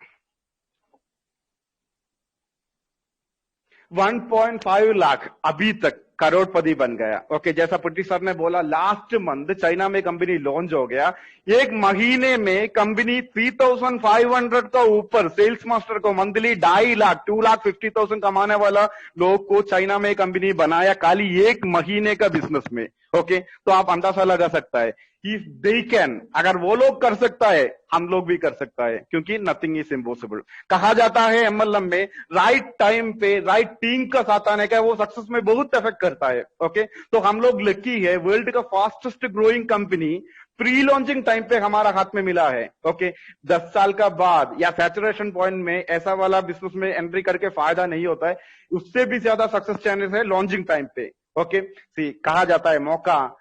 1.5 लाख अभी तक करोड़पति बन गया। ओके, जैसा पुट्टी सर ने बोला, लास्ट मंथ चाइना में कंपनी लॉन्च हो गया। एक महीने में कंपनी 3,500 का ऊपर सेल्स मास्टर को मंथली 2.5 लाख 2,50,000 कमाने वाला लोग को चाइना में कंपनी बनाया खाली एक महीने का बिजनेस में। ओके, तो आप अंदाजा लगा सकता है इफ दे कैन, अगर वो लोग कर सकता है हम लोग भी कर सकता है, क्योंकि नथिंग इज इम्पॉसिबल। कहा जाता है एमएलएम में राइट टाइम पे राइट टीम का साथ आने का वो सक्सेस में बहुत इफेक्ट करता है। ओके, तो हम लोग लकी है, वर्ल्ड का fastest growing company pre launching time पे हमारा हाथ में मिला है। ओके, 10 साल का बाद या सैचुरेशन पॉइंट में ऐसा वाला बिजनेस में एंट्री करके फायदा नहीं होता है, उससे भी ज्यादा सक्सेस चांसेस है लॉन्चिंग टाइम पे। ओके, सी कहा जाता है मौका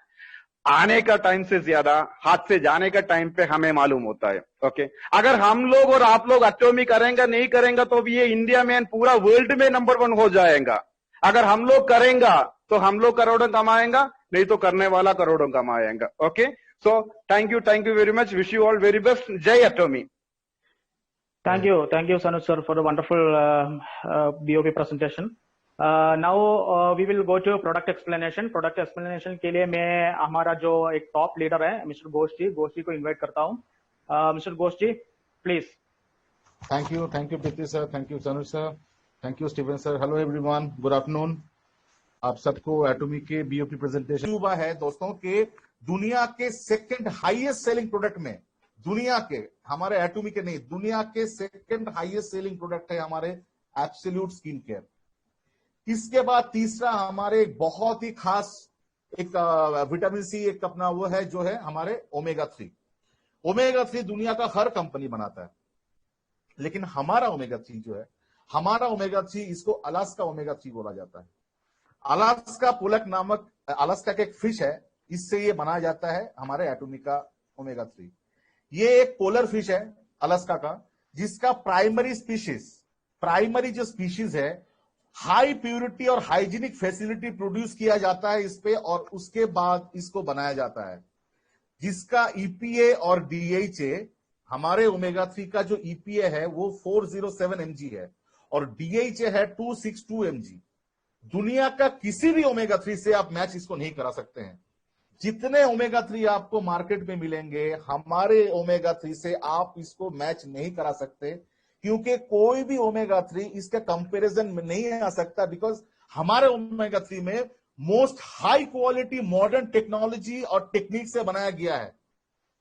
आने का टाइम से ज्यादा हाथ से जाने का टाइम पे हमें मालूम होता है। ओके, अगर हम लोग और आप लोग एटोमी करेंगे नहीं करेंगे तो भी ये इंडिया में पूरा वर्ल्ड में नंबर 1 हो जाएगा। अगर हम लोग करेंगे तो हम लोग करोड़ों कमाएंगा, नहीं तो करने वाला करोड़ों कमाएंगा। Okay, so thank you very much, wish you all very best, जय Atomy. Thank you, Sanuj sir, for the wonderful BOP presentation. Now we will go to product explanation. Product explanation के लिए मैं हमारा जो एक टॉप लीडर है मिस्टर गोष्ठी को इनवाइट करता हूँ। मिस्टर गोष्ठी, please. Thank you, Priti sir, thank you Sanuj sir, thank you Stephen sir. Hello everyone, good afternoon. आप सबको एटोमी के BOP प्रेजेंटेशन हुआ है दोस्तों के दुनिया के सेकंड हाईएस्ट सेलिंग प्रोडक्ट में, दुनिया के, हमारे एटोमी के नहीं, दुनिया के सेकंड हाईएस्ट सेलिंग प्रोडक्ट है हमारे एब्सोल्यूट स्किन केयर। इसके बाद तीसरा हमारे एक बहुत ही खास एक विटामिन सी एक अपना वो है जो है हमारे ओमेगा 3। ओमेगा 3 दुनिया का हर कंपनी बनाता है, लेकिन हमारा ओमेगा 3 जो है, हमारा ओमेगा 3 इसको अलास्का ओमेगा 3 बोला जाता है। अलास्का पुलक नामक अलास्का का एक फिश है, इससे ये बनाया जाता है हमारे एटोमी का ओमेगा 3। ये एक पोलर फिश है अलास्का का, जिसका प्राइमरी जो स्पीशीज है, हाई प्यूरिटी और हाइजीनिक फैसिलिटी प्रोड्यूस किया जाता है इस पे, और उसके बाद इसको बनाया जाता है, जिसका ईपीए और डीएचए, हमारे ओमेगा 3 का जो ईपीए है वो 407 mg है और डीएचए है 262 mg। दुनिया का किसी भी ओमेगा 3 से आप मैच इसको नहीं करा सकते हैं। जितने ओमेगा 3 आपको मार्केट में मिलेंगे, हमारे ओमेगा 3 से आप इसको मैच नहीं करा सकते, क्योंकि कोई भी ओमेगा 3 इसके कंपैरिजन में नहीं आ सकता, बिकॉज हमारे ओमेगा 3 में most high quality modern technology और टेक्निक से बनाया गया है।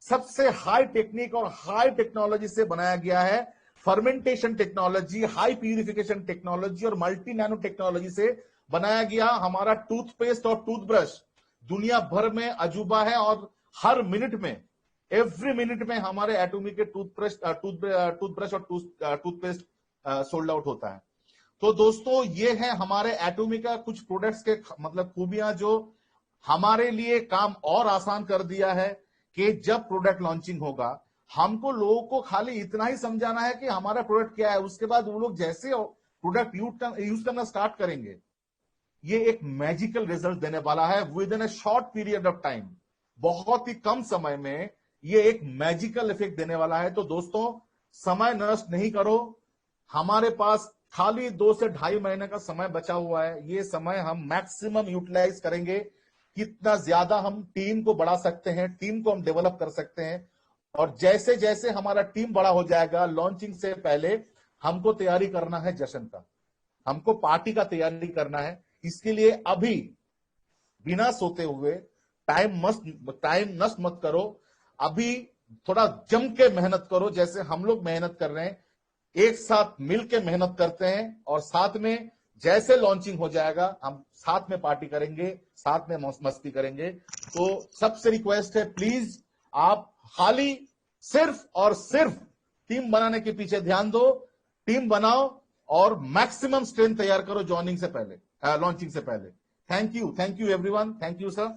सबसे हाई टेक्निक और हाई टेक्नोलॉजी से बनाया गया है। Fermentation technology, high purification technology और मल्टी नैनो टेक्नोलॉजी से बनाया गया हमारा टूथपेस्ट और टूथब्रश दुनिया भर में अजूबा है, और हर मिनट में, एवरी मिनट में हमारे एटॉमिक के टूथब्रश और टूथपेस्ट सोल्ड आउट होता है। तो दोस्तों, ये है हमारे एटॉमिक का कुछ प्रोडक्ट्स के मतलब खूबियां जो हमारे लिए काम और आसान कर दिया है कि जब प्रोडक्ट लॉन्चिंग होगा, हमको लोगों को खाली इतना ही समझाना है कि हमारा प्रोडक्ट क्या है। उसके बाद वो लोग जैसे प्रोडक्ट यूज करना स्टार्ट करेंगे, ये एक मैजिकल रिजल्ट देने वाला है with in a short period of time. बहुत ही कम समय में ये एक मैजिकल इफेक्ट देने वाला है। तो दोस्तों, समय नष्ट नहीं करो। हमारे पास खाली 2 से 2.5 महीने का समय बचा हुआ है। ये समय हम मैक्सिमम यूटिलाइज करेंगे। कितना ज्यादा हम टीम को बढ़ा सकते हैं, टीम को हम डेवलप कर सकते हैं, और जैसे जैसे हमारा टीम बड़ा हो जाएगा, लॉन्चिंग से पहले हमको तैयारी करना है जश्न का, हमको पार्टी का तैयारी करना है। इसके लिए अभी बिना सोते हुए टाइम नष्ट मत करो। अभी थोड़ा जम के मेहनत करो, जैसे हम लोग मेहनत कर रहे हैं। एक साथ मिलके मेहनत करते हैं, और साथ में जैसे लॉन्चिंग हो जाएगा हम साथ में पार्टी करेंगे, साथ में मस्ती करेंगे। तो सबसे रिक्वेस्ट है, प्लीज आप खाली सिर्फ और सिर्फ टीम बनाने के पीछे ध्यान दो। टीम बनाओ और मैक्सिमम स्ट्रेंथ तैयार करो जॉइनिंग से पहले, लॉन्चिंग से पहले। Thank you everyone. Thank you sir.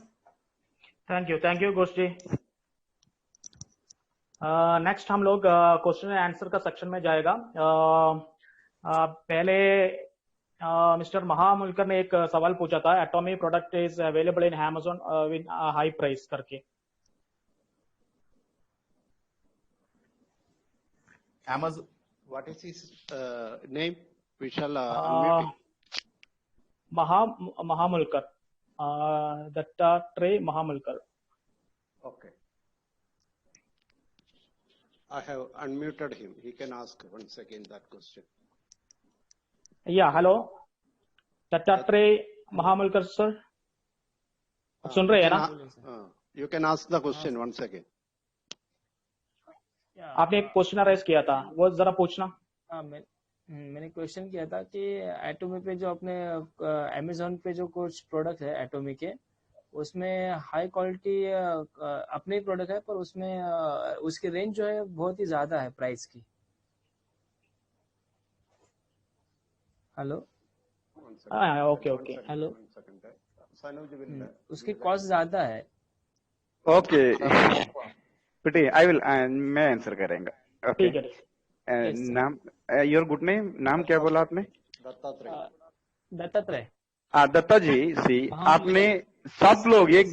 Thank you गोष्ठी। नेक्स्ट हम लोग क्वेश्चन एंड आंसर का सेक्शन में जाएगा। पहले मिस्टर महामुल्कर ने एक सवाल पूछा था, एटॉमी product is available in Amazon with high price करके। Amazon, what is his name? We shall unmute him. Mahamulkar, Dattatreya Mahamulkar. Okay. I have unmuted him. He can ask once again that question. Yeah, hello. Dattatreya Mahamulkar sir. सुन रहे हैं ना? You can ask the question once again. आपने एक क्वेश्चन रेज किया था, वो जरा पूछना। मैंने क्वेश्चन किया था कि एटॉमी पे जो अपने अमेज़न पे जो कुछ प्रोडक्ट है एटॉमी के, उसमें हाई क्वालिटी अपने ही प्रोडक्ट है, पर उसमें उसकी रेंज जो है बहुत ही ज्यादा है प्राइस की। हेलो, ओके हेलो, उसकी कॉस्ट ज्यादा है। ओके बेटे, आई विल, मैं आंसर करेंगे। ठीक है। नाम, योर गुड नेम, नाम क्या बोला आपने? दत्तात्रेय। दत्ता जी, सी आपने सब लोग एक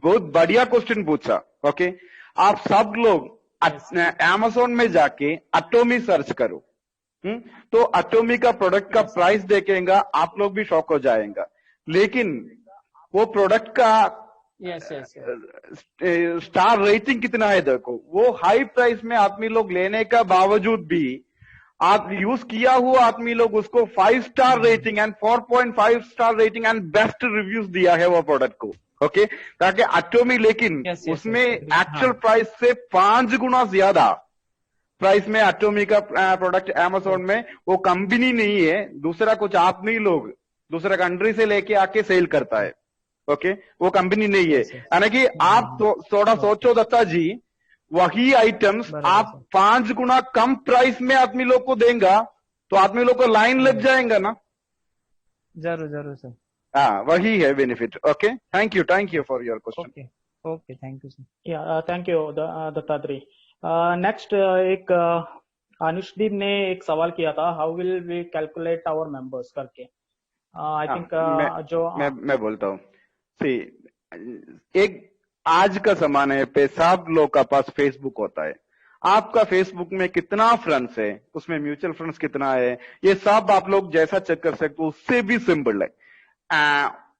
बहुत बढ़िया क्वेश्चन पूछा। ओके, आप सब लोग अमेज़न में जाके एटॉमी सर्च करो, तो एटॉमी का प्रोडक्ट का प्राइस देखेगा, आप लोग भी शॉक हो जाएगा। लेकिन वो प्रोडक्ट का स्टार रेटिंग कितना है देखो। वो हाई प्राइस में आदमी लोग लेने का बावजूद भी आप यूज किया हुआ आदमी लोग उसको 5 star rating and 4.5 star rating and best reviews दिया है वो प्रोडक्ट को। ओके, ताकि एटॉमी, लेकिन उसमें एक्चुअल प्राइस से 5 गुना ज्यादा प्राइस में एटॉमी का प्रोडक्ट अमेज़न में वो कंपनी नहीं है, दूसरा कुछ आदमी लोग दूसरा कंट्री से लेके आके सेल करता है। ओके, वो कंपनी नहीं है। यानी कि आप थोड़ा सोचो दत्ता जी, वही आइटम्स आप 5 गुना कम प्राइस में आदमी लोग को देंगे तो आदमी लोग को लाइन लग जाएगा ना। जरूर सर। हाँ, वही है benefit. Okay, thank you for your question. Okay, thank you sir. Yeah, thank you, Dattatreya. Next एक अनुष्दीप ने एक सवाल किया था, how will we calculate our members करके। आई हाँ, थिंक जो मैं बोलता हूँ। सी, एक आज का जमाने पे सब लोग का पास फेसबुक होता है। आपका फेसबुक में कितना फ्रेंड्स है, उसमें म्यूचुअल फंड्स कितना है, ये सब आप लोग जैसा चेक कर सकते हो, उससे भी सिंपल है।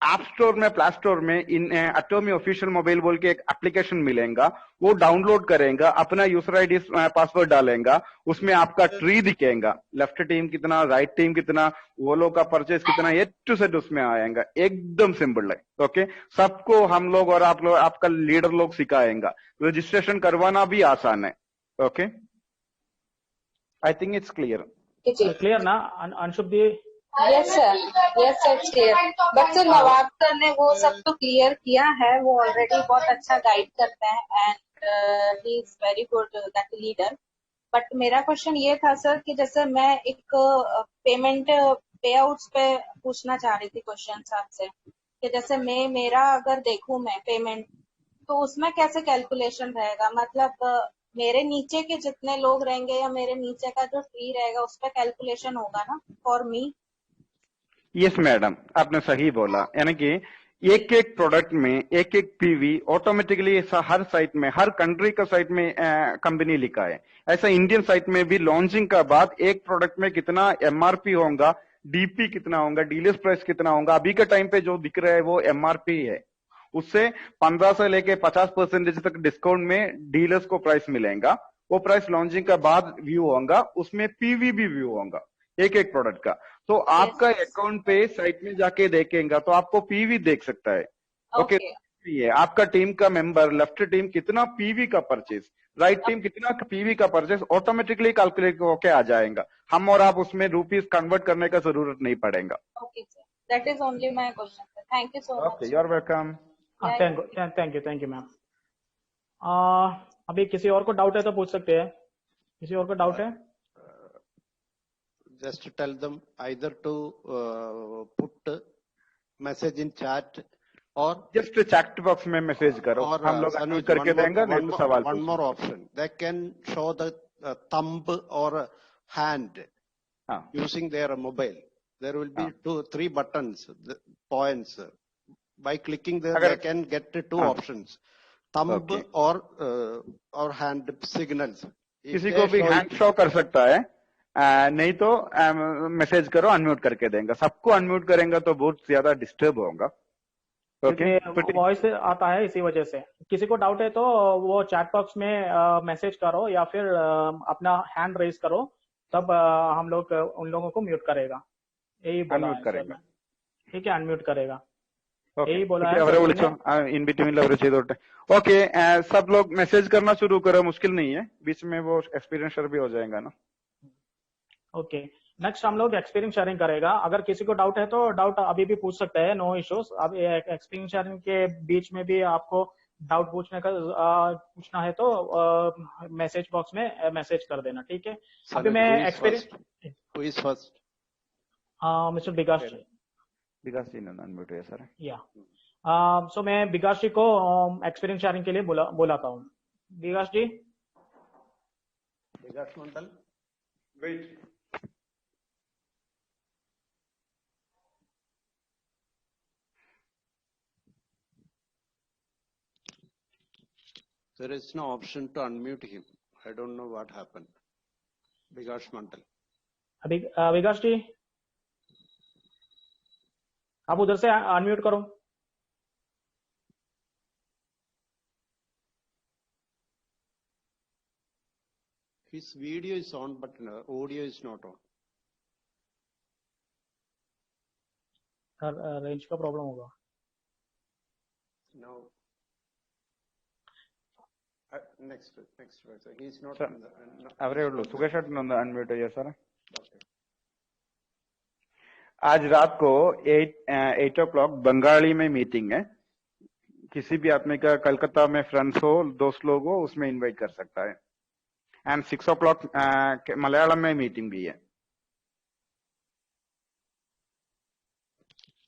ऐप स्टोर में, प्ले स्टोर में इन एटोमी ऑफिशियल मोबाइल बोल के एक एप्लीकेशन मिलेगा, वो डाउनलोड करेगा, अपना यूजर आईडी पासवर्ड डालेगा, उसमें आपका ट्री दिखेगा, लेफ्ट टीम कितना, राइट टीम कितना, वो लोग का परचेज कितना, ए टू सेड उसमें आएगा। एकदम सिंपल है। ओके, सबको हम लोग और आप लोग, आपका लीडर लोग सिखाएगा। रजिस्ट्रेशन करवाना भी आसान है। Okay, I think it's clear. Clear ना Anshubh ji? Yes sir, it's clear. But sir Nawab sir ने वो सब तो क्लियर किया है, वो ऑलरेडी बहुत अच्छा गाइड करते हैं and he is very good that leader. But मेरा क्वेश्चन ये था सर कि जैसे मैं एक पेमेंट पे आउट्स पे पूछना चाह रही थी क्वेश्चन आपसे, कि जैसे मेरा अगर देखूं मैं पेमेंट, तो उसमें कैसे कैलकुलेशन रहेगा? मतलब मेरे नीचे के जितने लोग रहेंगे या मेरे नीचे का जो ट्री रहेगा उस पर कैलकुलेशन होगा ना फॉर मी? यस मैडम, आपने सही बोला। यानी कि एक एक प्रोडक्ट में एक एक पीवी ऑटोमेटिकली हर साइट में, हर कंट्री का साइट में कंपनी लिखा है। ऐसा इंडियन साइट में भी लॉन्चिंग का बाद एक प्रोडक्ट में कितना एमआरपी होगा, डीपी कितना होगा, डीलर्स प्राइस कितना होगा, अभी के टाइम पे जो दिख रहा है वो एमआरपी है। उससे 15 से लेके 50% तक डिस्काउंट में डीलर्स को प्राइस मिलेगा। वो प्राइस लॉन्चिंग का बाद व्यू होगा, उसमें पीवी भी व्यू होगा एक एक प्रोडक्ट का। तो आपका अकाउंट पे साइट में जाके देखेंगे तो आपको पीवी देख सकता है। ओके, ओके ये आपका टीम का मेंबर, लेफ्ट टीम कितना पीवी का परचेज, राइट टीम कितना पीवी का परचेज, ऑटोमेटिकली कैलकुलेट होके आ जाएगा। हम और आप उसमें रुपीस कन्वर्ट करने का जरूरत नहीं पड़ेगा। Okay sir, that is only my question sir, thank you so okay, much. You are welcome. Thank you ma'am. अभी किसी और को डाउट है तो पूछ सकते हैं। किसी और को डाउट है? Just tell them either to put message in chat or just chat box में मैसेज करो, हम लोग Sanuj, अनम्यूट करके देंगे, नहीं तो सवाल one पूछो। more option. They can show the thumb or hand हाँ, using their mobile. There will be 2-3 buttons, the points. By clicking there, अगर they can get two हाँ, options: thumb okay, or hand signals. If किसी they को भी show हैंड it, शो कर सकता है। नहीं तो मैसेज करो, अनम्यूट करके देंगे। सबको अनम्यूट करेंगे तो बहुत ज्यादा डिस्टर्ब होगा। ओके, क्योंकि वॉइस आता है, इसी वजह से। किसी को डाउट है तो वो चैट बॉक्स में मैसेज करो या फिर अपना हैंड रेज करो, तब हम लोग उन लोगों को म्यूट करेगा। यही बोला अनम्यूट है सर करेंगे। ने। ठीक है, अनम्यूट करेगा, ओके, यही बोला ठीक है है, सर അവരെ जी വിളിച്ചോ, ने। इन बिटवीन അവരെ ചെയ്തോട്ടെ। ओके, सब लोग मैसेज करना शुरू करो, मुश्किल नहीं है, बीच में वो एक्सपीरियंस शेयर भी हो जाएगा ना। ओके, नेक्स्ट हम लोग एक्सपीरियंस शेयरिंग करेगा। अगर किसी को डाउट है तो डाउट अभी भी पूछ सकता है, नो इश्यूज। अब एक्सपीरियंस शेयरिंग के बीच में भी आपको डाउट पूछना है तो मैसेज बॉक्स में मैसेज कर देना, ठीक है? अभी Sanuj, मैं who is experience, first? Who is first? Mister Vikas ji, Vikas ji ने अनम्यूट है सर। या सो मैं विकास जी को एक्सपीरियंस शेयरिंग के लिए बुलाता हूँ। Vikas ji, Vikas Mandal. Wait, There is no option to unmute him. I don't know what happened. Vikas Mandal. अभी विकास जी आप उधर से अनम्यूट करो। His video is on, but audio is not on. Range का प्रॉब्लम होगा। Now, next person. He is not. Sir, in the, ಅವರೇ ಉಳ್ಳು, ಸುಗೇಶ್ ಒಂದು अनम्यूट है सर। Okay. आज रात को 8 o'clock बंगाली में मीटिंग है। किसी भी आदमी का कलकत्ता में फ्रेंड्स हो, दोस्त लोग हो, उसमें इनवाइट कर सकता है। एंड 6 o'clock मलयालम में मीटिंग भी है।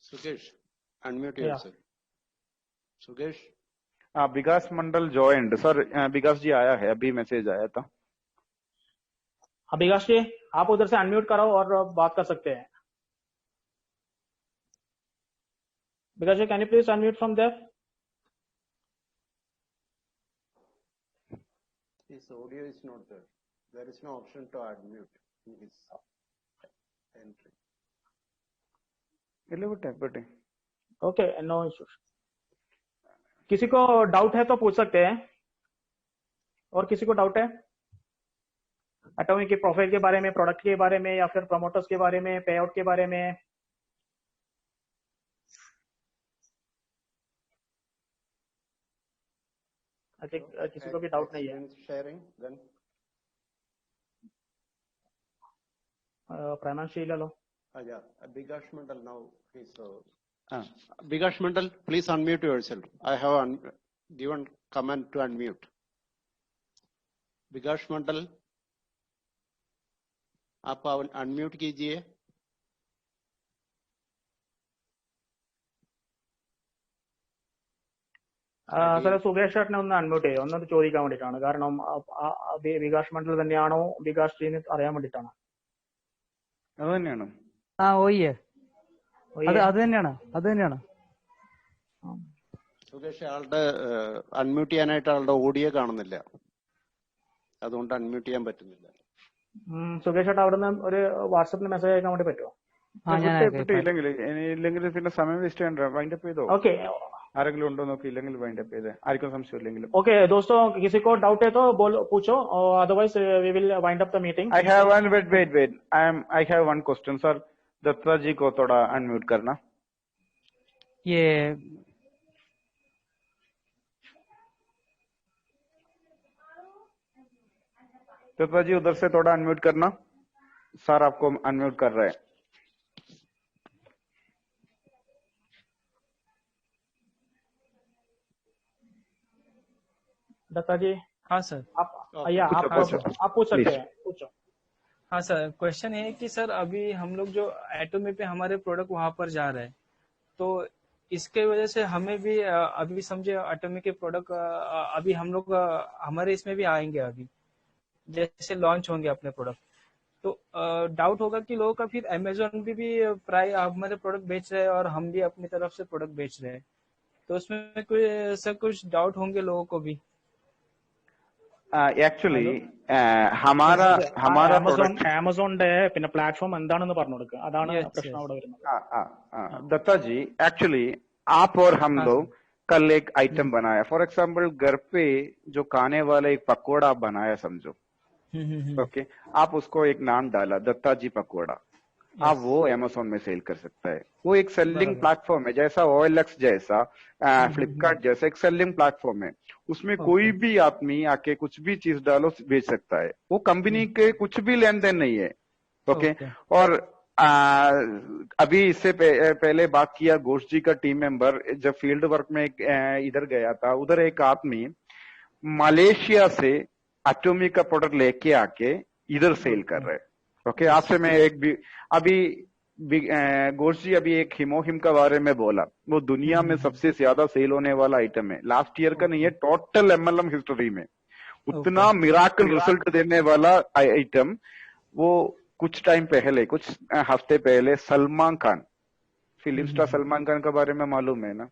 Sugesh, unmute या yourself. Sugesh. विकास मंडल ज्वाइंड सर, विकास जी आया है, अभी मैसेज आया था। हाँ विकास जी, आप उधर से अनम्यूट करो और बात कर सकते हैं। Vikas ji, can you please unmute from there? His audio is not there. There is no option to unmute in his entry. Okay, no issue. किसी को डाउट है तो पूछ सकते हैं। और किसी को डाउट है एटॉमिक के प्रोफाइल के बारे में, प्रोडक्ट के बारे में, या फिर प्रमोटर्स के बारे में, पे आउट के बारे में? आई थिंक किसी को भी डाउट नहीं है। Experience sharing, then प्राइमांशी ले लो। yeah, Bikash Mandal now he's Bikash Mandal, please unmute yourself. I have given command to unmute. Bikash Mandal, आप अनम्यूट कीजिए। സാറേ സുകേഷ് ചേട്ടനെ ഒന്ന് അൺമ്യൂട്ട് ചെയ്യോ, ഒന്നത് ചോദിക്കാൻ വേണ്ടിയിട്ടാണ്. കാരണം വികാസ് മണ്ഡൽ തന്നെയാണോ വികാസ് ടീന്ന് അറിയാൻ വേണ്ടിയിട്ടാണ്. അത് തന്നെയാണ്. ആ ഓയ്യേ, അത് തന്നെയാണ്. സുകേഷ്, ആളുടെ അൺമ്യൂട്ട് ചെയ്യാനായിട്ട് ആളുടെ ഓഡിയോ കാണുന്നില്ല, അതുകൊണ്ട് അൺമ്യൂട്ട് ചെയ്യാൻ പറ്റുന്നില്ല. സുകേഷ് ചേട്ടാ, അവിടുന്ന് ഒരു വാട്സാപ്പിൽ മെസ്സേജ് അയക്കാൻ വേണ്ടി പറ്റുമോ? ഇല്ലെങ്കിൽ പിന്നെ സമയം വേസ്റ്റ് ചെയ്യണ്ട, വൈൻഡപ്പ് ചെയ്തോ. ഓക്കെ, ആരെങ്കിലും ഉണ്ടോ നോക്കി, ഇല്ലെങ്കിൽ വൈൻഡപ്പ് ചെയ്തേ, ആർക്കും സംശയം ഇല്ലെങ്കിലും. ओके दोस्तों, किसी को डाउट है तो पूछो, otherwise we will wind up the meeting. I have one wait I have one question sir. Datta ji को थोड़ा अनम्यूट करना। ये दत्ता जी उधर से थोड़ा अनम्यूट करना। सर आपको अनम्यूट कर रहे हैं। दत्ता जी। हाँ सर, आप पूछ सकते हैं, पूछो। हाँ सर, क्वेश्चन ये है कि सर अभी हम लोग जो एटोमी पे हमारे प्रोडक्ट वहां पर जा रहे हैं, तो इसके वजह से हमें भी अभी समझे एटोमी के प्रोडक्ट अभी हम लोग हमारे इसमें भी आएंगे, अभी जैसे लॉन्च होंगे अपने प्रोडक्ट, तो डाउट होगा कि लोगों का फिर अमेजोन भी प्राइस हमारे प्रोडक्ट बेच रहे हैं और हम भी अपनी तरफ से प्रोडक्ट बेच रहे हैं, तो उसमें कुछ डाउट होंगे लोगों को भी। ആക്ച്വലി हमारा ആമസോണിന്റെ പിന്നെ പ്ലാറ്റ്ഫോം എന്താണെന്ന് പറഞ്ഞു കൊടുക്കുക, അതാണ് പ്രശ്നം അവിടെ വരുന്നത്. दत्ता जी, एक्चुअली आप और हम लोग कल एक आइटम बनाया, फॉर एग्जाम्पल घर पे जो खाने वाला एक पकौड़ा आप बनाया समझो, ओके, आप उसको एक नाम डाला दत्ता जी पकौड़ा, आप वो अमेजोन में सेल कर सकता है। वो एक सेलिंग प्लेटफॉर्म है, जैसा OLX जैसा फ्लिपकार्ट जैसा एक सेलिंग प्लेटफॉर्म है। उसमें कोई भी आदमी आके कुछ भी चीज डालो बेच सकता है, वो कंपनी के कुछ भी लेन देन नहीं है। ओके, और अभी इससे पहले बात किया घोष जी का टीम मेंबर जब फील्ड वर्क में इधर गया था, उधर एक आदमी मलेशिया से एटोमी का प्रोडक्ट लेके आके इधर सेल कर रहे हैं। ओके, आपसे मैं एक भी अभी घोष जी अभी एक हिमोहिम के बारे में बोला, वो दुनिया में सबसे ज्यादा सेल होने वाला आइटम है, लास्ट ईयर का नहीं है, टोटल MLM हिस्ट्री में उतना मिराकल रिजल्ट देने वाला आइटम। वो कुछ टाइम पहले, कुछ हफ्ते पहले सलमान खान, फिल्म स्टार सलमान खान के बारे में मालूम है ना,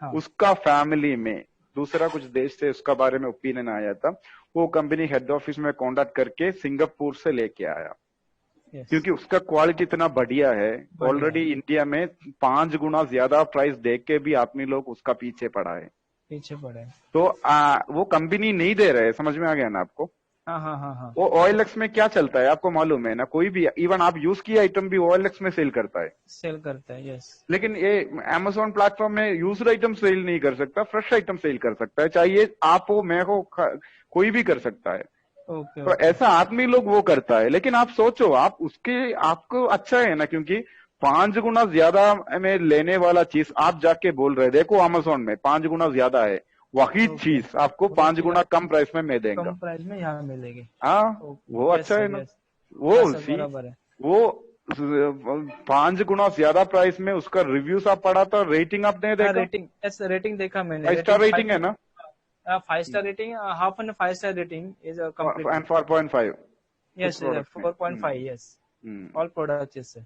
उसका फैमिली में दूसरा कुछ देश से उसका बारे में ओपिनियन आया था, वो कंपनी हेड ऑफिस में कॉन्टेक्ट करके सिंगापुर से लेके आया, क्योंकि उसका क्वालिटी इतना बढ़िया है। ऑलरेडी इंडिया में 5 गुना ज्यादा प्राइस देख के भी आदमी लोग उसका पीछे पड़ा है। तो वो कंपनी नहीं दे रहे, समझ में आ गया ना आपको। हाँ। वो OLX में क्या चलता है आपको मालूम है ना, कोई भी इवन आप यूज किया आइटम भी OLX में सेल करता है, यस। लेकिन ये Amazon प्लेटफॉर्म में यूज्ड आइटम सेल नहीं कर सकता, फ्रेश आइटम सेल कर सकता है, चाहिए आप हो मैं हो कोई भी कर सकता है। तो ऐसा आदमी लोग वो करता है, लेकिन आप सोचो आप उसके आपको अच्छा है ना, क्योंकि 5 गुना ज्यादा में लेने वाला चीज आप जाके बोल रहे, देखो अमेजोन में 5 गुना ज्यादा है, वही चीज आपको 5 गुना कम प्राइस में मैं देंगे, कम प्राइस में यहाँ मिलेगी। हाँ, वो अच्छा है ना, वो 5 गुना ज्यादा प्राइस में उसका रिव्यूज आप पढ़ा था, रेटिंग आप नहीं देखा? रेटिंग देखा मैंने, 5 स्टार रेटिंग है ना। 5-star rating, half and 5-star rating is a complete. And 4.5. Yes, Product 4.5. Yes, all products. Yes, sir.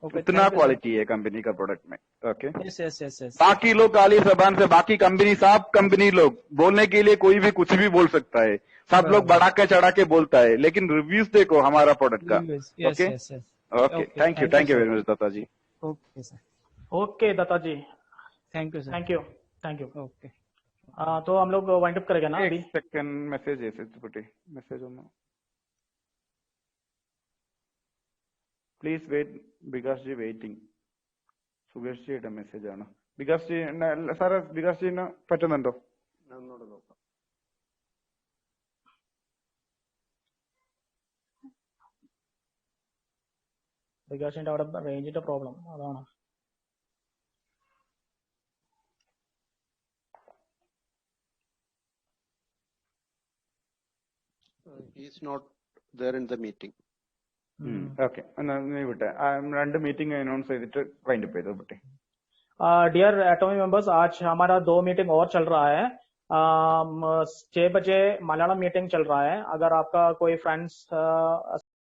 Okay, उतना thank you, sir. क्वालिटी है कंपनी का प्रोडक्ट में. Okay. Yes, yes, yes, yes. बाकी लोग काली जबान से बाकी कंपनी सब कंपनी लोग बोलने के लिए कोई भी कुछ भी बोल सकता है. सब लोग बढ़ा के चढ़ा के बोलता है, लेकिन रिव्यूज देखो हमारा प्रोडक्ट का. Yes, yes, okay. yes, yes. Okay. Thank you sir. Very much Datta ji. Okay, sir. Okay Datta ji, Thank you, sir. Thank you, thank you. Okay. तो हम लोग वाइंड अप करेंगे ना अभी. सेकंड मैसेज है पुटे message on. Please wait Vikas ji waiting. Sukesh ജിയുടെ മെസ്സേജ് ആണ്. വികാസ് ജി സാറ് വികാസ് ജിന് പറ്റുന്നുണ്ടോ? ഒന്നുകൂടെ നോക്കാം. വികാസിന്റെ അവിടെ റേഞ്ചിന്റെ പ്രോബ്ലം അതാണ്. He is not there in the meeting. Okay, എന്നാ നീ വിട്ടെ. രണ്ട് മീറ്റിംഗ് അനൗൺസ് ചെയ്തിട്ട് വൈൻഡ് അപ്പ് ചെയ്തോ വിട്ടെ. डियर एटॉमी मेंबर्स, आज हमारा 2 मीटिंग और चल रहा है. 6 बजे मलयालम मीटिंग चल रहा है. अगर आपका कोई फ्रेंड्स